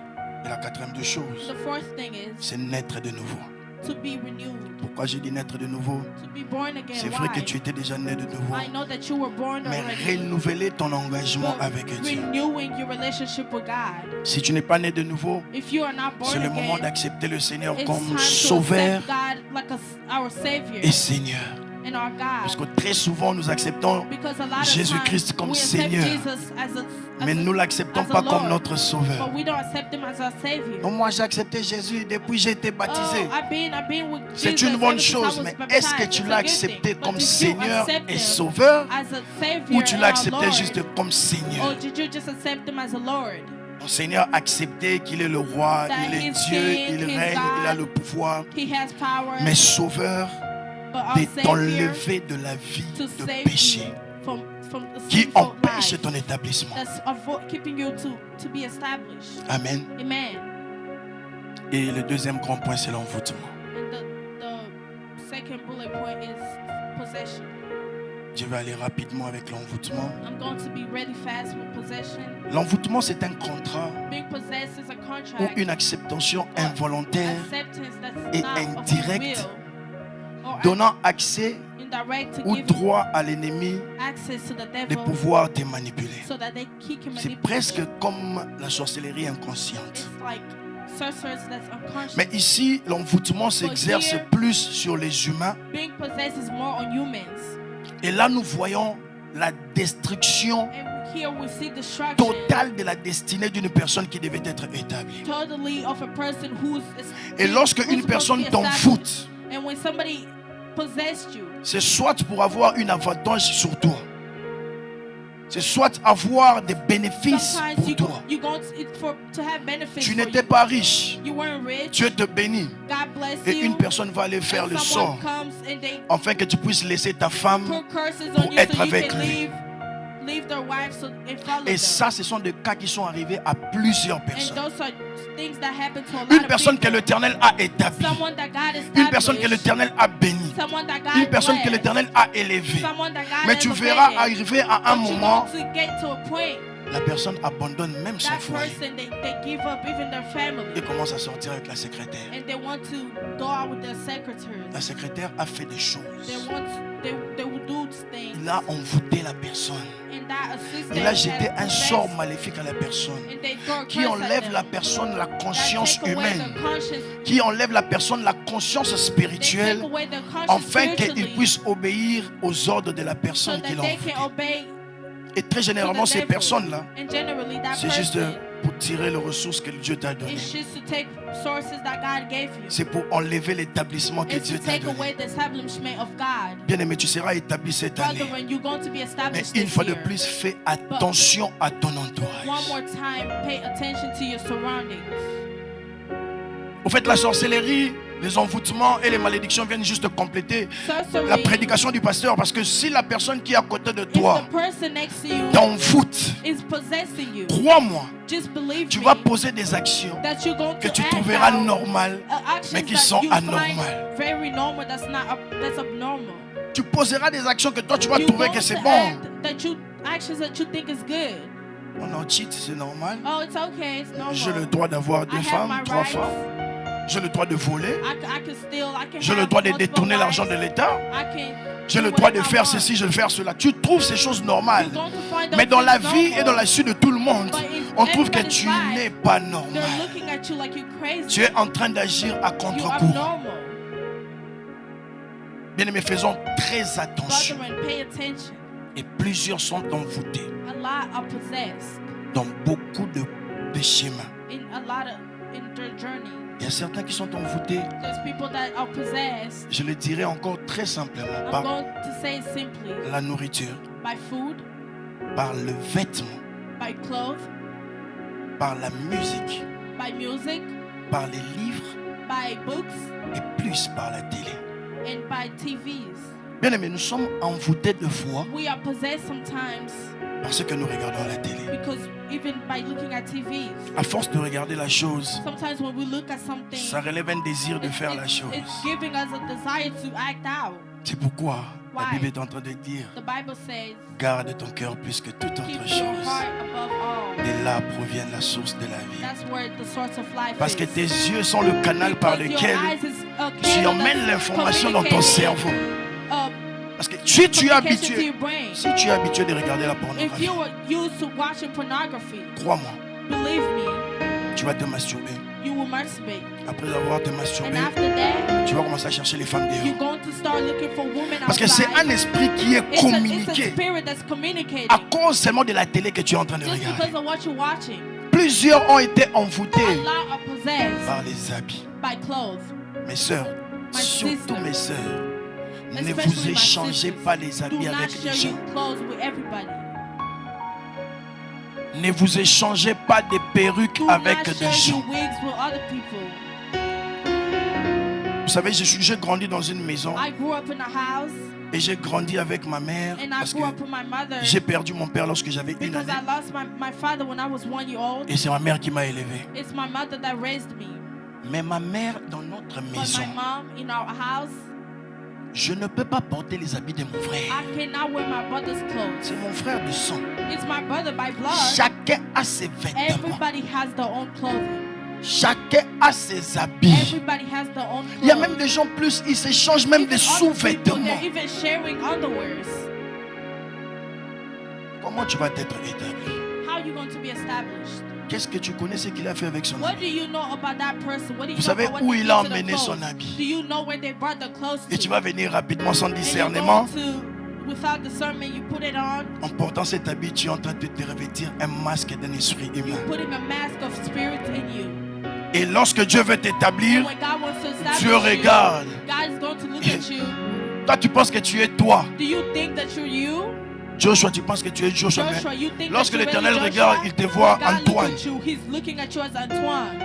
Et la quatrième des choses, The fourth thing is c'est naître de nouveau. to be renewed, Pourquoi j'ai dit naître de nouveau? to be born again. C'est vrai que Why? tu étais déjà né de nouveau, I know that you were born mais already, renouveler ton engagement but avec Dieu. renewing your relationship with God. Si tu n'es pas né de nouveau, If you are not c'est born le moment again, d'accepter le Seigneur it's comme time to Sauveur accept God like our Savior et Seigneur. and our Parce God. que très souvent, nous acceptons, Because a lot of Jésus-Christ times comme we accept Seigneur, Jesus mais nous ne l'acceptons as a pas comme Lord, notre Sauveur. but we don't accept Him as our Savior. Donc moi, j'ai accepté Jésus depuis que j'ai été baptisé. Oh, I've been with C'est Jesus une bonne ever since I chose, was mais baptized. est-ce que tu It's l'as a good accepté thing. comme But did you Seigneur accept et Him Sauveur, as a Savior ou tu and l'as our accepté Lord? juste comme Seigneur? Or did you just accept Him as a Lord? Ton Seigneur a accepté qu'il est le roi, That il est he's Dieu, King, il he's règne, God. il a le pouvoir. He has power, Mais Sauveur, but our de Savior t'enlever de la vie to de save péché you from the qui sinful empêche life ton établissement. that's keeping you to be established. Amen. Amen. Et le deuxième grand point, c'est l'envoûtement. And the second bullet point is possession. Je vais aller rapidement avec l'envoûtement. I'm going to be really fast with possession. L'envoûtement, c'est un contrat Being possessed is a ou contract une acceptation involontaire acceptance that's et not of his indirecte, will, or donnant accès indirect to ou give droit à l'ennemi access to the de devil pouvoir te manipuler. so that he can C'est manipulate. presque comme la sorcellerie inconsciente. It's like sorcerers that's unconscious. Mais ici, l'envoûtement s'exerce here- plus sur les humains. Being possessed is more on humans. Et là, nous voyons la destruction And here we see destruction totale de la destinée d'une personne qui devait être établie. totally of a person who's Et lorsque who's une supposed personne to be t'envoûte, established. And when somebody possessed you, c'est soit pour avoir une avantage sur toi, c'est soit avoir des bénéfices sometimes pour you toi. to have benefits Tu for n'étais you. pas riche, You weren't rich. Dieu te bénit. God bless Et you. une personne va aller faire and le someone sort comes and they afin que tu puisses laisser ta femme. pour curses pour on you être so you avec can lui. leave their wives and follow Et them. ça, ce sont des cas qui sont arrivés à plusieurs And personnes. those are things that happen to a lot Une of personne que people. l'Éternel a établie. Someone that God Une personne que established. l'Éternel a bénie. Someone that God Une personne que blessed. l'Éternel a élevée. Someone that God Mais tu elevated. verras arriver à un But you're moment, going to get to a point la personne abandonne même son that foyer person they give up even their family et commence à sortir avec la secrétaire. and they want to go out with their secretaries. La secrétaire a fait des They choses. will do things. Il a envoûté la personne. And that assistant Il a jeté has un possessed sort maléfique à la personne and they throw a qui curse at enlève them. la personne la That conscience take away humaine, their conscience. qui enlève la personne la conscience They take spirituelle, away their conscience afin qu'il spiritually puisse obéir aux ordres de la so personne that qui l'a they can envoûté. obey Et très to généralement, the ces devil. personnes-là, And generally that c'est juste person pour tirer les ressources que Dieu t'a données. is just to take sources that God gave you. C'est pour enlever l'établissement que It's Dieu to t'a take donné. away the establishment of God. Bien-aimé, tu seras établi cette année. Brethren, you're going to be Mais established une this fois de year. plus, fais attention à ton One entourage. more time, pay attention to your surroundings. Au fait, la sorcellerie Les envoûtements et les malédictions viennent juste compléter sorcery, la prédication du pasteur. Parce que si la personne qui est à côté de if toi the person next to you t'envoûte, is possessing you, crois-moi, just believe tu me vas poser des actions that you're going que to tu act trouveras out, normales, actions mais qui that sont you anormales. find very normal, that's abnormal. Tu poseras des actions que toi tu vas You trouver going que c'est to bon. act actions that you think is good. On en cheat, c'est normal. Oh, it's okay, it's normal. J'ai le droit d'avoir 2 I have femmes, my 3 rights. femmes. J'ai le droit de voler. I can steal, I can J'ai le have droit de multiple détourner l'argent de wives. l'État. I can J'ai do le droit de whatever I faire want. ceci, de faire cela. Tu trouves ces choses normales. You're going to find those Mais dans la things vie normal. et dans la suite de tout le monde, But in on trouve que everybody's tu life, n'es pas They're normal. looking at you like you're crazy. Tu es en train d'agir à You're contre-courant. abnormal. Bien aimés, faisons très attention. Brethren, pay attention. Et plusieurs sont envoûtés A lot are possessed dans beaucoup de schémas. in their journey. Il y a certains qui sont envoûtés, There's people that are possessed. je le dirais encore très simplement, I'm par going to say it simply, la nourriture, by food, par le vêtement, by clothes, par la musique, by music, par les livres by books, et plus par la télé. and by TVs. Bien aimés, nous sommes envoûtés de foi We are possessed sometimes parce que nous regardons la télé. because even by looking at TVs, À force de regarder la chose, sometimes when we look at something, ça relève un désir de faire la chose. it's giving us a desire to act out. C'est pourquoi la Why? Bible est en train de dire, The Bible says, garde ton cœur plus que toute keep autre your chose. heart above all. De là provient la source de la vie. That's where the source of life Parce que is. tes yeux sont le canal par Because your lequel eyes is a tu candle emmènes that's l'information dans ton communicating, cerveau. uh, Parce que si tu es communication to habitué, your brain. si tu es habitué de regarder la If pornographie, you were used to watching pornography, crois-moi, believe me, tu vas te masturber. you will masturbate. Après avoir te And masturbé, after that, tu vas commencer à chercher les femmes you're dehors. going to start looking for women Parce que c'est outside. un esprit qui est It's a communiqué spirit that's communicating à cause seulement de la télé que tu es en train de just regarder. because of what you're watching. Plusieurs ont été A envoûtés lot are possessed par les habits. by clothes. Mes sœurs, My surtout sister. mes sœurs, ne Especially vous my échangez sisters. pas les Do habits not avec les share gens. your clothes with everybody. Ne vous échangez pas des perruques Do avec not des share gens. your wigs with other people. Vous savez, j'ai grandi dans une maison I grew up in a house et j'ai grandi avec ma mère and I parce que grew up with my mother j'ai perdu mon père lorsque j'avais une because année I lost my father when I was 1 year old. et c'est ma mère qui m'a élevé. It's my mother that raised me. Mais ma mère dans notre But maison, my mom in our house, je ne peux pas porter les habits de mon frère. I cannot wear my brother's clothes. C'est mon frère de sang. It's my brother by blood. Chacun a ses vêtements. Everybody has their own clothing. Chacun a ses habits. Everybody has their own clothes. Il y a même des gens plus, ils s'échangent même des Even other people, sous-vêtements. they're even sharing underwears. Comment tu vas être établi? How are you going to be established? Qu'est-ce que tu connais ce qu'il a fait avec son What do habit? you know about that person? What do you Vous know savez about what où they il did a to their emmené son clothes? habit? Do you know where they brought their clothes Et to? tu vas venir rapidement sans And you're discernement. going to, without discernment, you put it on. En portant cet habit, tu es en train de te revêtir un masque d'un esprit humain. Putting a mask of spirit in you. Et lorsque Dieu veut t'établir, And when God wants to establish Dieu you, regarde. God is going to look at you. Toi, tu penses que tu es toi. Do you think that you're you? Joshua, tu penses que tu es Joshua. Mais Joshua, you think lorsque that you're l'Éternel really regarde, Joshua? il te voit God Antoine. look at you. He's looking at you as Antoine.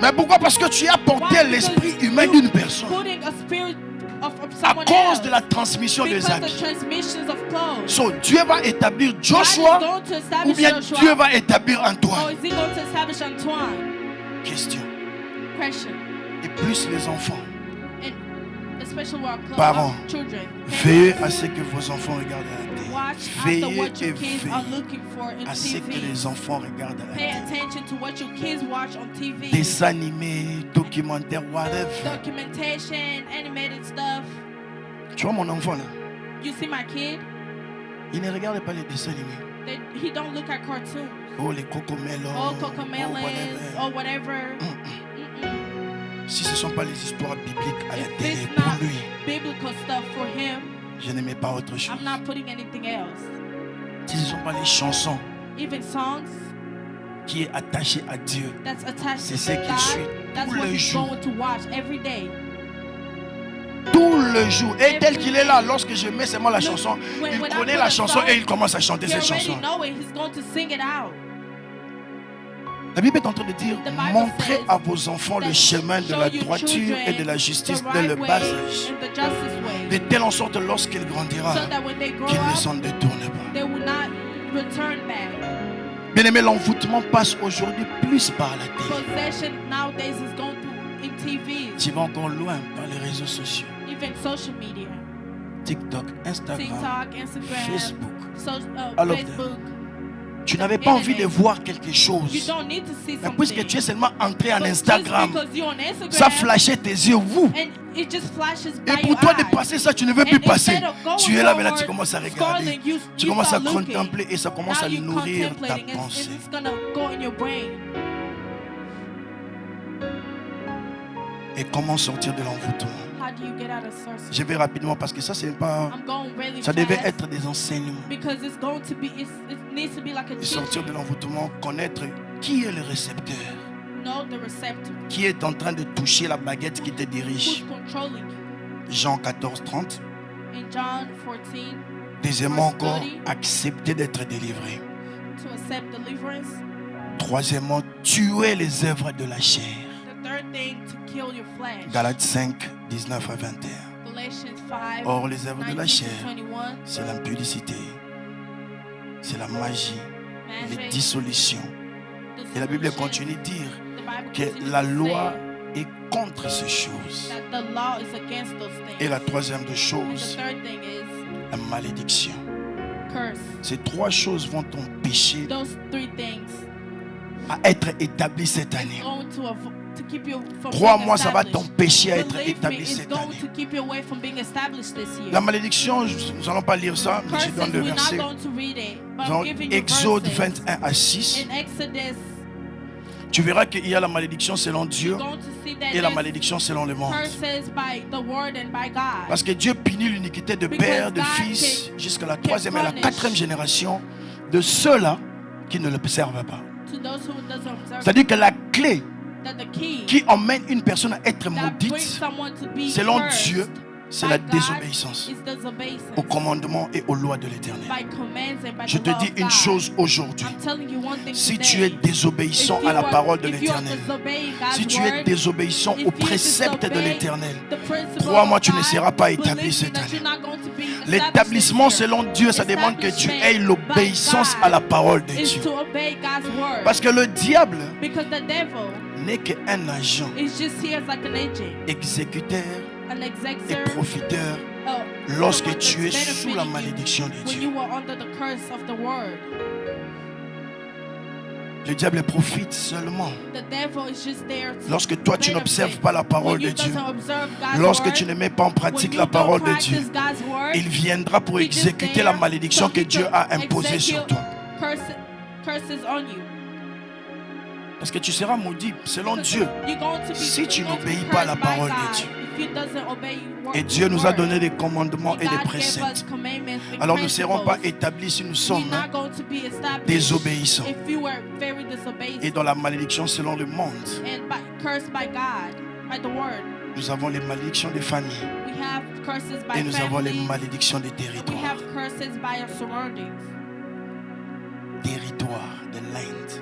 Mais pourquoi? Parce que tu as porté Why? l'esprit Because humain you d'une personne. Putting a spirit of À someone cause else. de la transmission des Because the habits. transmissions of clothes. So, Dieu va établir God Joshua is going to ou establish bien Joshua, Dieu va établir or Antoine. is he going to establish Antoine? Question. Question. Et plus les enfants, And especially with our Parents, children. veillez à ce que vos enfants regardent à la télé. Watch after Veillez what et your kids are veillez looking for in à ce que TV. les enfants regardent à la Pay télé. attention to what your kids watch on TV. Dessins animés, documentaires, whatever. Documentation, animated stuff. Tu vois mon enfant là, You see my kid? il ne regarde pas les dessins animés. He don't look at cartoons. Oh, les cocomelons. Or Cocomelons whatever. or whatever. Mm-mm. Si ce ne sont pas les histoires bibliques à la If télé, it's pour not lui, biblical stuff for him, je n'aimais pas autre chose. I'm not putting anything else. Si ce ne sont pas les chansons Even songs qui est attaché à Dieu, that's attached c'est to ce qu'il God, suit that's tout what le he's jour. going to watch every day. Tout le jour. Et tel qu'il est là, lorsque je mets seulement la Look, chanson, when il I connaît put la a chanson song, et il commence à chanter You cette already chanson. know it. He's going to sing it out. La Bible est en train de dire, The Bible montrez says à vos enfants le that chemin de show la your droiture children et de la justice the dès right le way bas âge. and the justice way, De telle en sorte lorsqu'il grandira, so that when they grow qu'il ne up, s'en détourne pas. they will not return back. Bien aimé, l'envoûtement passe aujourd'hui plus par la télé. Possession nowadays is going through in TV, Tu vas encore loin par les réseaux sociaux. even social media, TikTok, Instagram, TikTok, Instagram, Facebook. All of them. Facebook. Tu n'avais pas envie de voir quelque You chose. don't need to see Mais puisque tu es something. seulement entré en But Instagram, just because you're on Instagram, ça flashait tes yeux, vous. and it just flashes by Et pour your toi de eyes. passer ça, tu ne veux plus And passer. instead of going Tu es là, mais là, tu forward, commences à regarder. scrolling, you Tu commences à start looking. contempler et ça commence Now à you nourrir ta contemplating, and pensée. it's gonna go in your brain. Et comment sortir de l'envoûtement? How do you get out of sorcery? Je vais rapidement parce que ça, c'est pas. I'm going really Ça devait fast être des enseignements. because it's going to be. It needs to be like a Et sortir de teaching. l'envoûtement, connaître qui est le récepteur, Know the receptor. qui est en train de toucher la baguette qui te Who's dirige. controlling you? Jean 14, 30. In John 14, Deuxièmement Verse encore, 30. accepter d'être délivré. to accept deliverance. Troisièmement, tuer les œuvres de la chair. The third thing, to kill your flesh. Galates 5, 19 à 21. Galatians 5, Or, les œuvres de la 19 chair, to 21. c'est l'impudicité, c'est la magie, les Magic, dissolutions. Et la Bible dissolution. continue de dire The Bible que continues la to loi say est contre ces choses. that the law is against those things. Et la troisième des And the choses, third thing is la malédiction. curse. Ces trois choses vont t'empêcher Those three things à être établi cette année. going to keep you from Crois-moi, being ça va established. t'empêcher à être Believe me, établi it's cette going année. to keep you away from being established this year. La malédiction, nous n'allons pas lire ça, mais je Curses, donne le we're not verset. going to read it, but Dans I'm giving you Exode verses. 21 à 6, In Exodus, tu verras qu'il y a la malédiction selon Dieu you're going to see that et la there's malédiction selon le monde. curses by the word and by God. Parce que Dieu punit l'iniquité de Because père, de God fils, jusqu'à la can troisième et la punish. quatrième génération de ceux-là qui ne l'observent pas. To those who doesn't observe, C'est-à-dire que la clé that the key qui emmène une personne à être that brings maudite, someone to be selon cursed Dieu, c'est by la God désobéissance is disobedience aux commandements et aux lois de l'Éternel. by commands and by Je the te law dis of une God. chose aujourd'hui. I'm telling you one thing Si today. tu es désobéissant If you à la are- parole de if you are l'Éternel, disobeying God's si tu es word, désobéissant if aux you préceptes de disobey l'Éternel, the principle crois-moi, of tu ne God, seras pas believe établi me cette that année. you're not going to be established L'établissement this year. selon Dieu, ça demande que tu aies Establishment l'obéissance by à la parole de God is Dieu. to obey God's word. Parce que le diable Because the devil n'est qu'un agent, is just here as like an agent, exécuteur an et executor. profiteur Someone lorsque that's tu es sous la benefiting malédiction de you when Dieu. you were under the curse of the word. Le diable profite seulement The devil is just there to lorsque toi tu benefit. n'observes pas la parole When you de Dieu. doesn't observe God's Lorsque word, tu ne mets pas en when pratique you la don't parole de practice Dieu, God's word, il viendra pour he just exécuter there la malédiction so que he Dieu can a imposée sur execute toi. curses on you. Parce que tu seras maudit selon Because Dieu. you're going to be- Si tu you're going to be n'obéis pas à la cursed by parole de God Dieu. if you doesn't obey Et His Dieu nous a word. donné des commandements et des God gave us préceptes. commandments and Alors nous ne serons pas principles. établis si nous We're sommes not going to be established désobéissants if you were very disobedient et dans la malédiction selon le monde. and cursed by God, by the word. Nous avons les malédictions des familles We have curses by et nous avons les families. malédictions des We territoires. have curses by our surroundings. Territoire, the land.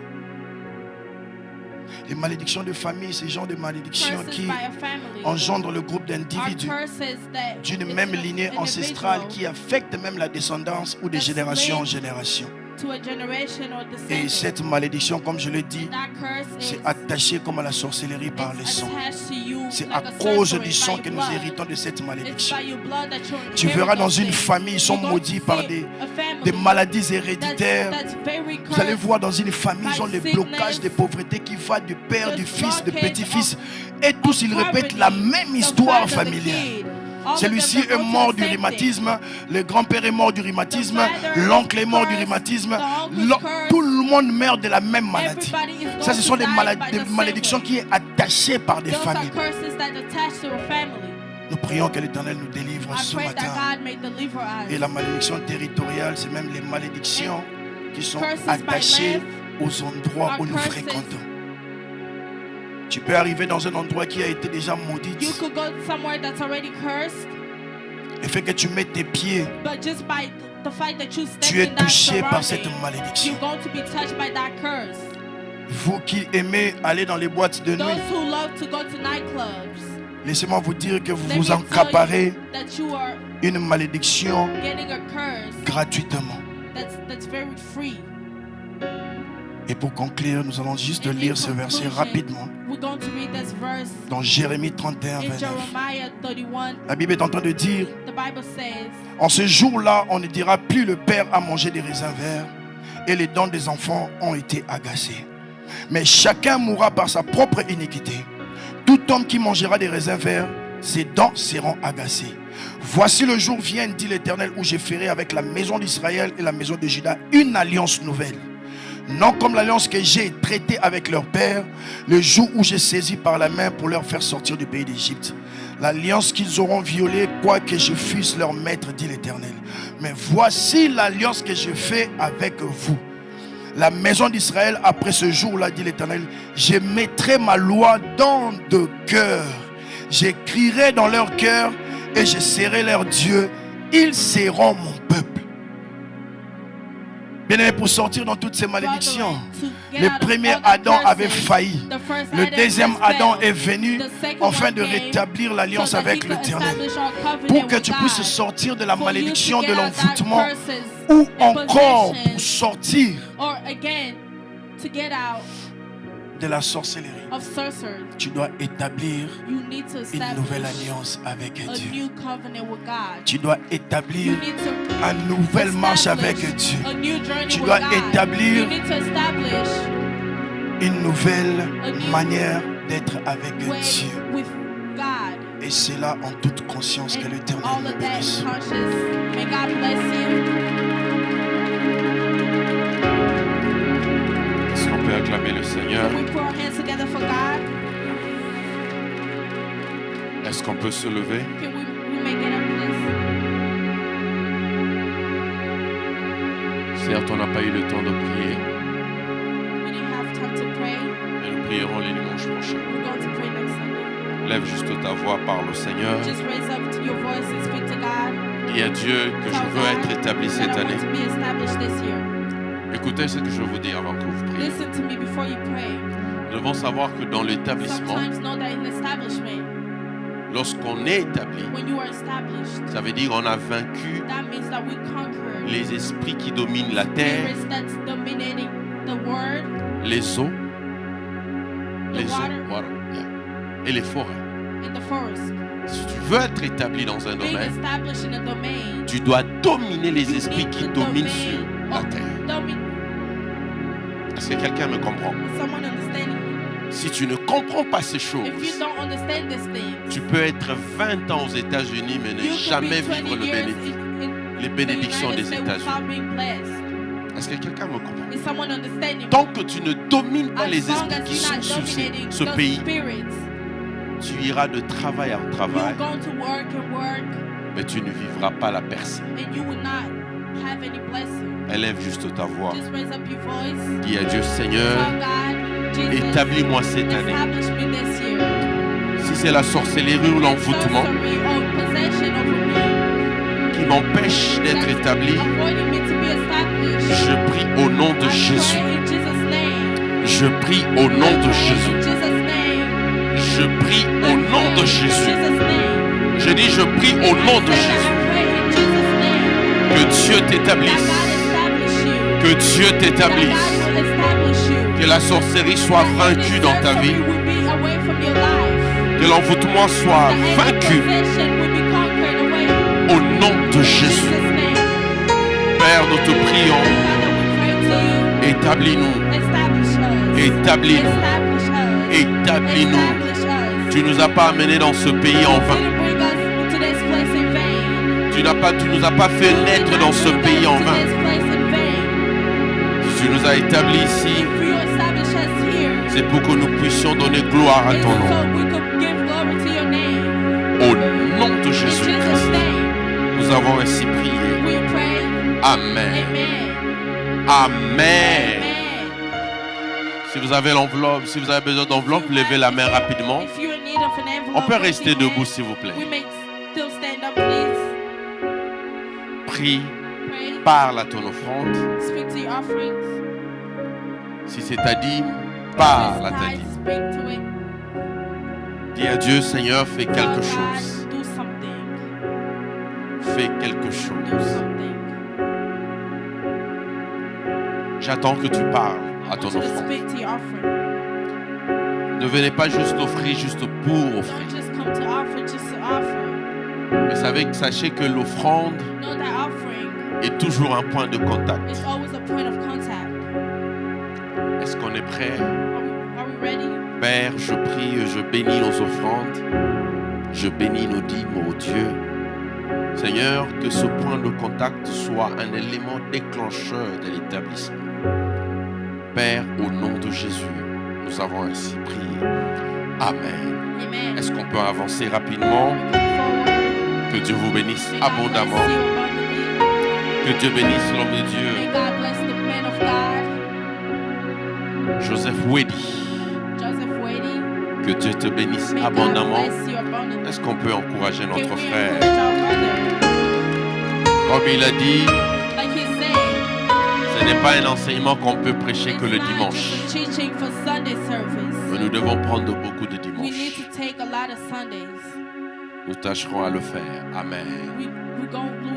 Les malédictions de famille, c'est le genre de malédictions Curses qui by a family. engendrent le groupe Are d'individus curses that d'une it's même an lignée ancestrale individual qui affecte même la descendance ou de That's génération en linked génération. to a generation or Et descendant. cette malédiction, comme je l'ai dit, That curse is c'est attaché comme à la sorcellerie par le it's sang. attached to you C'est like à a cause sorcery du sang by que nous blood. héritons de cette It's malédiction. by your blood that you're Tu inheriting verras dans those une things. famille, ils sont You're going maudits to par see des a family maladies héréditaires. that's very Vous allez cursed. voir dans une famille, ils ont by les sickness, blocages de pauvreté qui va du père, the du fils, du blockage petit-fils. Et tous, ils répètent poverty, la même the histoire father, the familiale. kid. All of them, Celui-ci they est go to mort the du same rhumatisme, le grand-père est mort du rhumatisme, The father l'oncle est is mort du cursed, rhumatisme, the uncle is cursed. tout le monde meurt de la même thing. maladie. Everybody is Ça, going ce to sont des, die by the des same malédictions way. qui sont attachées par des Those are familles. curses that attach to a family. Nous prions que l'Éternel nous délivre I ce pray matin. that God may deliver us. Et la malédiction territoriale, c'est même les malédictions qui sont curses by attachées land aux endroits are où nous curses. fréquentons. Tu peux arriver dans un endroit qui a été déjà maudit You could go somewhere that's already cursed, et fait que tu mets tes pieds, but just by the fact that you step tu es in that touché par cette surrounding, malédiction. you're going to be touched by that curse. Vous qui aimez aller dans les boîtes de nuit, Those who love to go to nightclubs, laissez-moi vous dire que vous let me vous tell you accaparez that you are une malédiction getting a curse gratuitement. that's very free. Et pour conclure, nous allons juste And in lire ce verset conclusion, rapidement we're going to read this verse dans Jérémie 31, in 29. Jeremiah 31. La Bible est en train de dire: The Bible says, en ce jour-là, on ne dira plus le père a mangé des raisins verts et les dents des enfants ont été agacées. Mais chacun mourra par sa propre iniquité. Tout homme qui mangera des raisins verts, ses dents seront agacées. Voici le jour vient, dit l'Éternel, où je ferai avec la maison d'Israël et la maison de Juda une alliance nouvelle. Non comme l'alliance que j'ai traitée avec leur père, le jour où j'ai saisi par la main pour leur faire sortir du pays d'Égypte. L'alliance qu'ils auront violée, quoique je fusse leur maître, dit l'Éternel. Mais voici l'alliance que je fais avec vous. La maison d'Israël, après ce jour-là, dit l'Éternel, je mettrai ma loi dans de cœur. J'écrirai dans leur cœur et je serai leur Dieu. Ils seront mon peuple. Bien aimé, pour sortir dans toutes ces malédictions, le premier Adam avait failli. Le deuxième Adam est venu afin de rétablir l'alliance avec l'Éternel. Pour que tu puisses sortir de la malédiction de l'envoûtement ou encore pour sortir or again to get out de la sorcellerie, of sorcery, tu dois établir you need to une nouvelle establish alliance avec a Dieu. new covenant with God. Tu dois établir You need to une nouvelle marche avec establish Dieu. a new journey Tu with dois God. établir You need to establish une nouvelle a new manière d'être avec way Dieu. with God. Et c'est là en toute conscience que And l'Éternel all me of that bénisse. conscious. May God bless you. Est-ce qu'on peut acclamer le Seigneur? Can we put our hands together for God? Est-ce qu'on peut se lever? Can we may get up, please? Certes, on n'a pas eu le temps de prier, We didn't have time to pray. mais nous prierons les dimanches prochains. We're going to pray next Sunday. Lève juste ta voix, parle au Seigneur. Just raise up to your voice and speak to God. Dis à Dieu que je Tell veux être God établi that cette I année. want to be established this year. Écoutez ce que je vais vous dire avant que vous priez. Listen to me before you pray. Nous devons savoir que dans l'établissement, Sometimes know that in establishment, lorsqu'on est établi, when you are established, ça veut dire qu'on a vaincu that means that we conquer les esprits qui dominent la terre, spirits that's dominating the word, les eaux, the water, voilà, et les forêts. and the forest. Si tu veux être établi dans un Being domaine, established in a domain, tu dois dominer les you esprits need qui the dominent domain sur la of terre. domin- Est-ce que quelqu'un me comprend? someone understanding me. Si tu ne comprends pas ces If you choses, don't understand these things, tu peux être 20 ans aux États-Unis mais ne you could jamais be 20 vivre years les in bénédictions the United des States États-Unis. without being blessed. Est-ce que quelqu'un me comprend? Is someone understanding me? Tant que tu ne domines pas As les long esprits as qui you're sont not sur dominating ce those pays, spirits, tu iras de travail en you're travail, going to work and work, mais tu ne vivras pas la percée. and you will not have any blessing. Élève juste ta voix. Just raise up your voice. Dis à Dieu, Seigneur, Tell God, Jesus, établis-moi cette année. establish me this year. Si c'est la sorcellerie ou l'envoûtement Sorcery or possession over me, qui m'empêche d'être that's établi, avoiding me to be established. je prie au nom de I Jésus. pray in Jesus' name. Je prie au nom I de pray Jésus. in Jesus' name. Je prie au I nom de pray in Jésus. Jesus' name. Je dis, je prie au nom de Jésus. I pray in Jesus' name. Que Dieu That t'établisse. God establish you. Que Dieu That t'établisse. God will establish you. Que la sorcellerie soit That vaincue any dans ta sorcery vie. will be away from your life. Que l'envoûtement soit That any vaincu possession will be conquered away. au nom de In Jésus. Jesus' name. Père, nous te prions. Father, we pray to you. Établis-nous. Establish us. Établis-nous. Establish us. Établis-nous. Establish us. Tu nous as pas amenés dans ce pays en vain. Didn't bring us to this place in vain. Tu nous as pas fait naître dans ce pays en vain. To this place in vain. Tu nous as établis ici. If you establish us here, C'est pour que nous puissions donner gloire à it's ton nom. so we could give glory to your name. Au nom de In Jésus-Christ, Jesus' name, nous avons ainsi prié. we pray. Amen. Amen. Amen. Amen. Si vous avez l'enveloppe, si vous avez besoin d'enveloppe, levez la main rapidement. If you're in need of an envelope, On peut raise rester your debout, hand. s'il vous plaît. We may still stand up, please. Prie, Pray. parle à ton offrande. Speak to your offerings. Si c'est ta dîme, Parle à ta time vie. to speak to it. Dis à Dieu, Seigneur, fais Tell quelque God, chose. do something. Fais quelque Do chose. something. J'attends que tu parles I à ton want you to offrande. speak to your offering. Ne venez pas juste offrir, juste pour offrir. Don't just come to offer just to offer. Mais sachez que l'offrande Know that offering est toujours un point de contact. is always a point of contact. Est-ce qu'on est prêt? Are we ready? Père, je prie et je bénis nos offrandes. Je bénis nos dîmes, ô Dieu. Seigneur, que ce point de contact soit un élément déclencheur de l'établissement. Père, au nom de Jésus, nous avons ainsi prié. Amen. Amen. Est-ce qu'on peut avancer rapidement? Que Dieu vous bénisse May God bless abondamment. you abundantly. Que Dieu bénisse l'homme de May Dieu, God bless the man of God, Joseph Wedi. Joseph Wady. Que Dieu te bénisse May God abondamment. bless you abundantly. Est-ce qu'on peut encourager Can notre we frère? encourage our brother? Comme il a dit, Like he said, ce n'est pas un enseignement qu'on peut prêcher it's que le not dimanche. just a teaching for Sunday service. Mais nous devons prendre beaucoup de We need dimanches. to take a lot of Sundays. Nous tâcherons à le faire. Amen. We're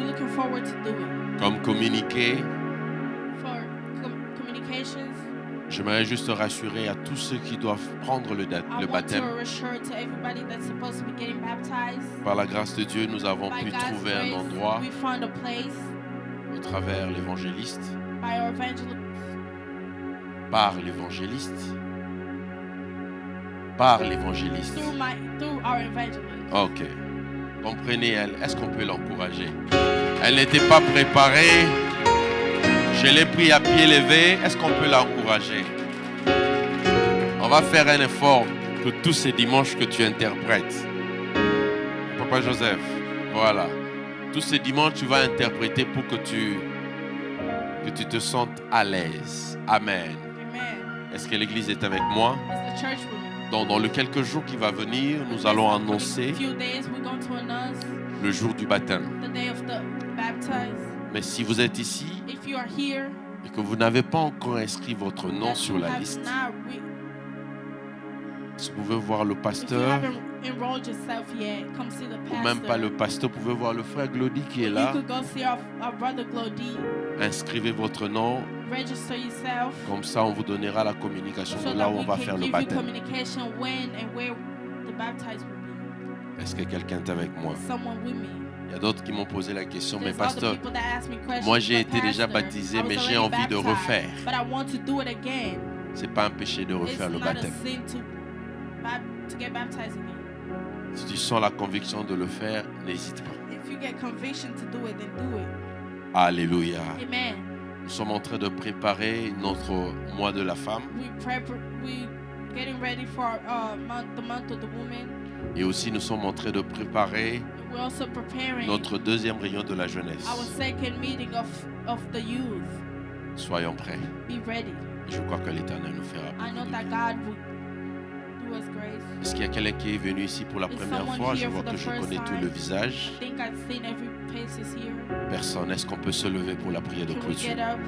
looking forward to do it. Comme communiqué, For communications, j'aimerais juste rassurer à tous ceux qui doivent prendre le I want to baptême. assure to everybody that's supposed to be getting baptized. Par la grâce de Dieu, nous avons By pu God's trouver un grace, endroit we found a place au travers l'évangéliste, by our evangelist, par l'évangéliste, par l'évangéliste. through our evangelist. Ok. Comprenez, est-ce qu'on peut l'encourager? Elle n'était pas préparée. Je l'ai pris à pied levé. Est-ce qu'on peut l'encourager? On va faire un effort que tous ces dimanches que tu interprètes. Papa Joseph, voilà. Tous ces dimanches, tu vas interpréter pour que tu te sentes à l'aise. Amen. Amen. Est-ce que l'Église est avec moi? It's the church women. Dans les quelques jours qui vont venir, nous allons annoncer few days we're going to announce le jour du baptême. the day of the baptized. Mais si vous êtes ici If you are here, et que vous n'avez pas encore inscrit votre nom that sur you la have liste, not si vous pouvez voir le if you pasteur, haven't enrolled yourself yet, come see the ou pastor. même pas le pasteur, vous pouvez voir le frère Glody qui est You là. could go see our brother Glody, Inscrivez votre nom, register yourself, comme ça on vous donnera la communication so de là that où on we va can faire le give you baptême. communication when and where the baptized will be. Est-ce que quelqu'un est avec moi? There's someone with me. Il y a d'autres qui m'ont posé la question, mais There's other pasteur, people that ask me questions, moi, j'ai but été déjà pastor, baptisé, I was mais j'ai already envie de baptized, refaire. But I want to do it again. c'est pas un péché de It's refaire le not a baptême. sin to get baptized again. Si tu sens la conviction de le faire, n'hésite pas. If you get conviction to do it, then do it. Alléluia. Amen. Nous sommes en train de préparer notre mois de la femme We getting ready for the month of the woman. et aussi nous sommes en train de préparer We're also preparing notre deuxième réunion de la jeunesse. our second meeting of the youth. Soyons prêts. Be ready. Je crois que l'Éternel nous fera I know beaucoup de that bien. God will do us grace. Est-ce qu'il y a quelqu'un qui est venu ici pour la Is première someone fois? Je here vois for que the je first connais tout time? le visage. I think I've seen every faces here. Personne. Est-ce qu'on peut se lever pour la prière de Can we clôture? get up?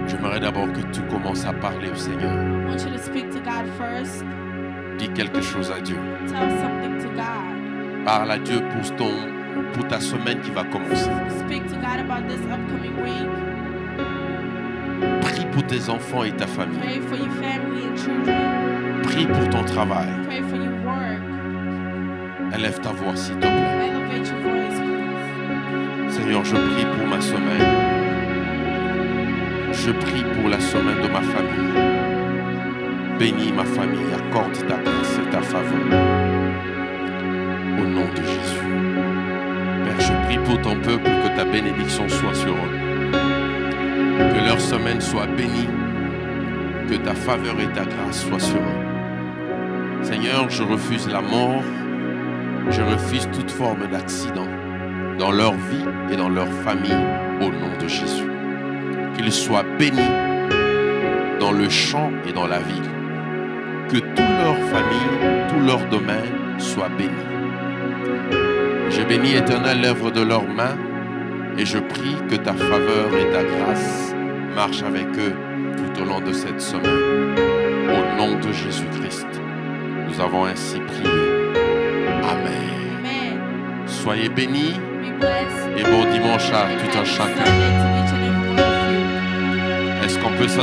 J'aimerais d'abord que tu commences à parler au Seigneur. I want you to speak to God first. Dis quelque chose à Dieu. Tell something to God. Parle à Dieu pour ta semaine qui va commencer. Speak to God about this upcoming week. Prie pour tes enfants et ta famille. Pray for your family and children. Prie pour ton travail. Pray for your work. Élève ta voix, s'il te plaît. Elevate your voice, please. Seigneur, je prie pour ma semaine. Je prie pour la semaine de ma famille. Bénis ma famille, accorde ta grâce et ta faveur. Au nom de Jésus. Père, je prie pour ton peuple, que ta bénédiction soit sur eux. Que leur semaine soit bénie. Que ta faveur et ta grâce soient sur eux. Seigneur, je refuse la mort. Je refuse toute forme d'accident dans leur vie et dans leur famille, au nom de Jésus. Qu'ils soient bénis dans le champ et dans la ville. Que toute leur famille, tout leur domaine soit béni. Je bénis, Éternel, l'œuvre de leurs mains et je prie que ta faveur et ta grâce Marche avec eux tout au long de cette semaine. Au nom de Jésus-Christ, nous avons ainsi prié. Amen. Amen. Soyez bénis Be blessed. et bon dimanche à And tout un happy chacun. Sunday to each and every one of you. Est-ce qu'on peut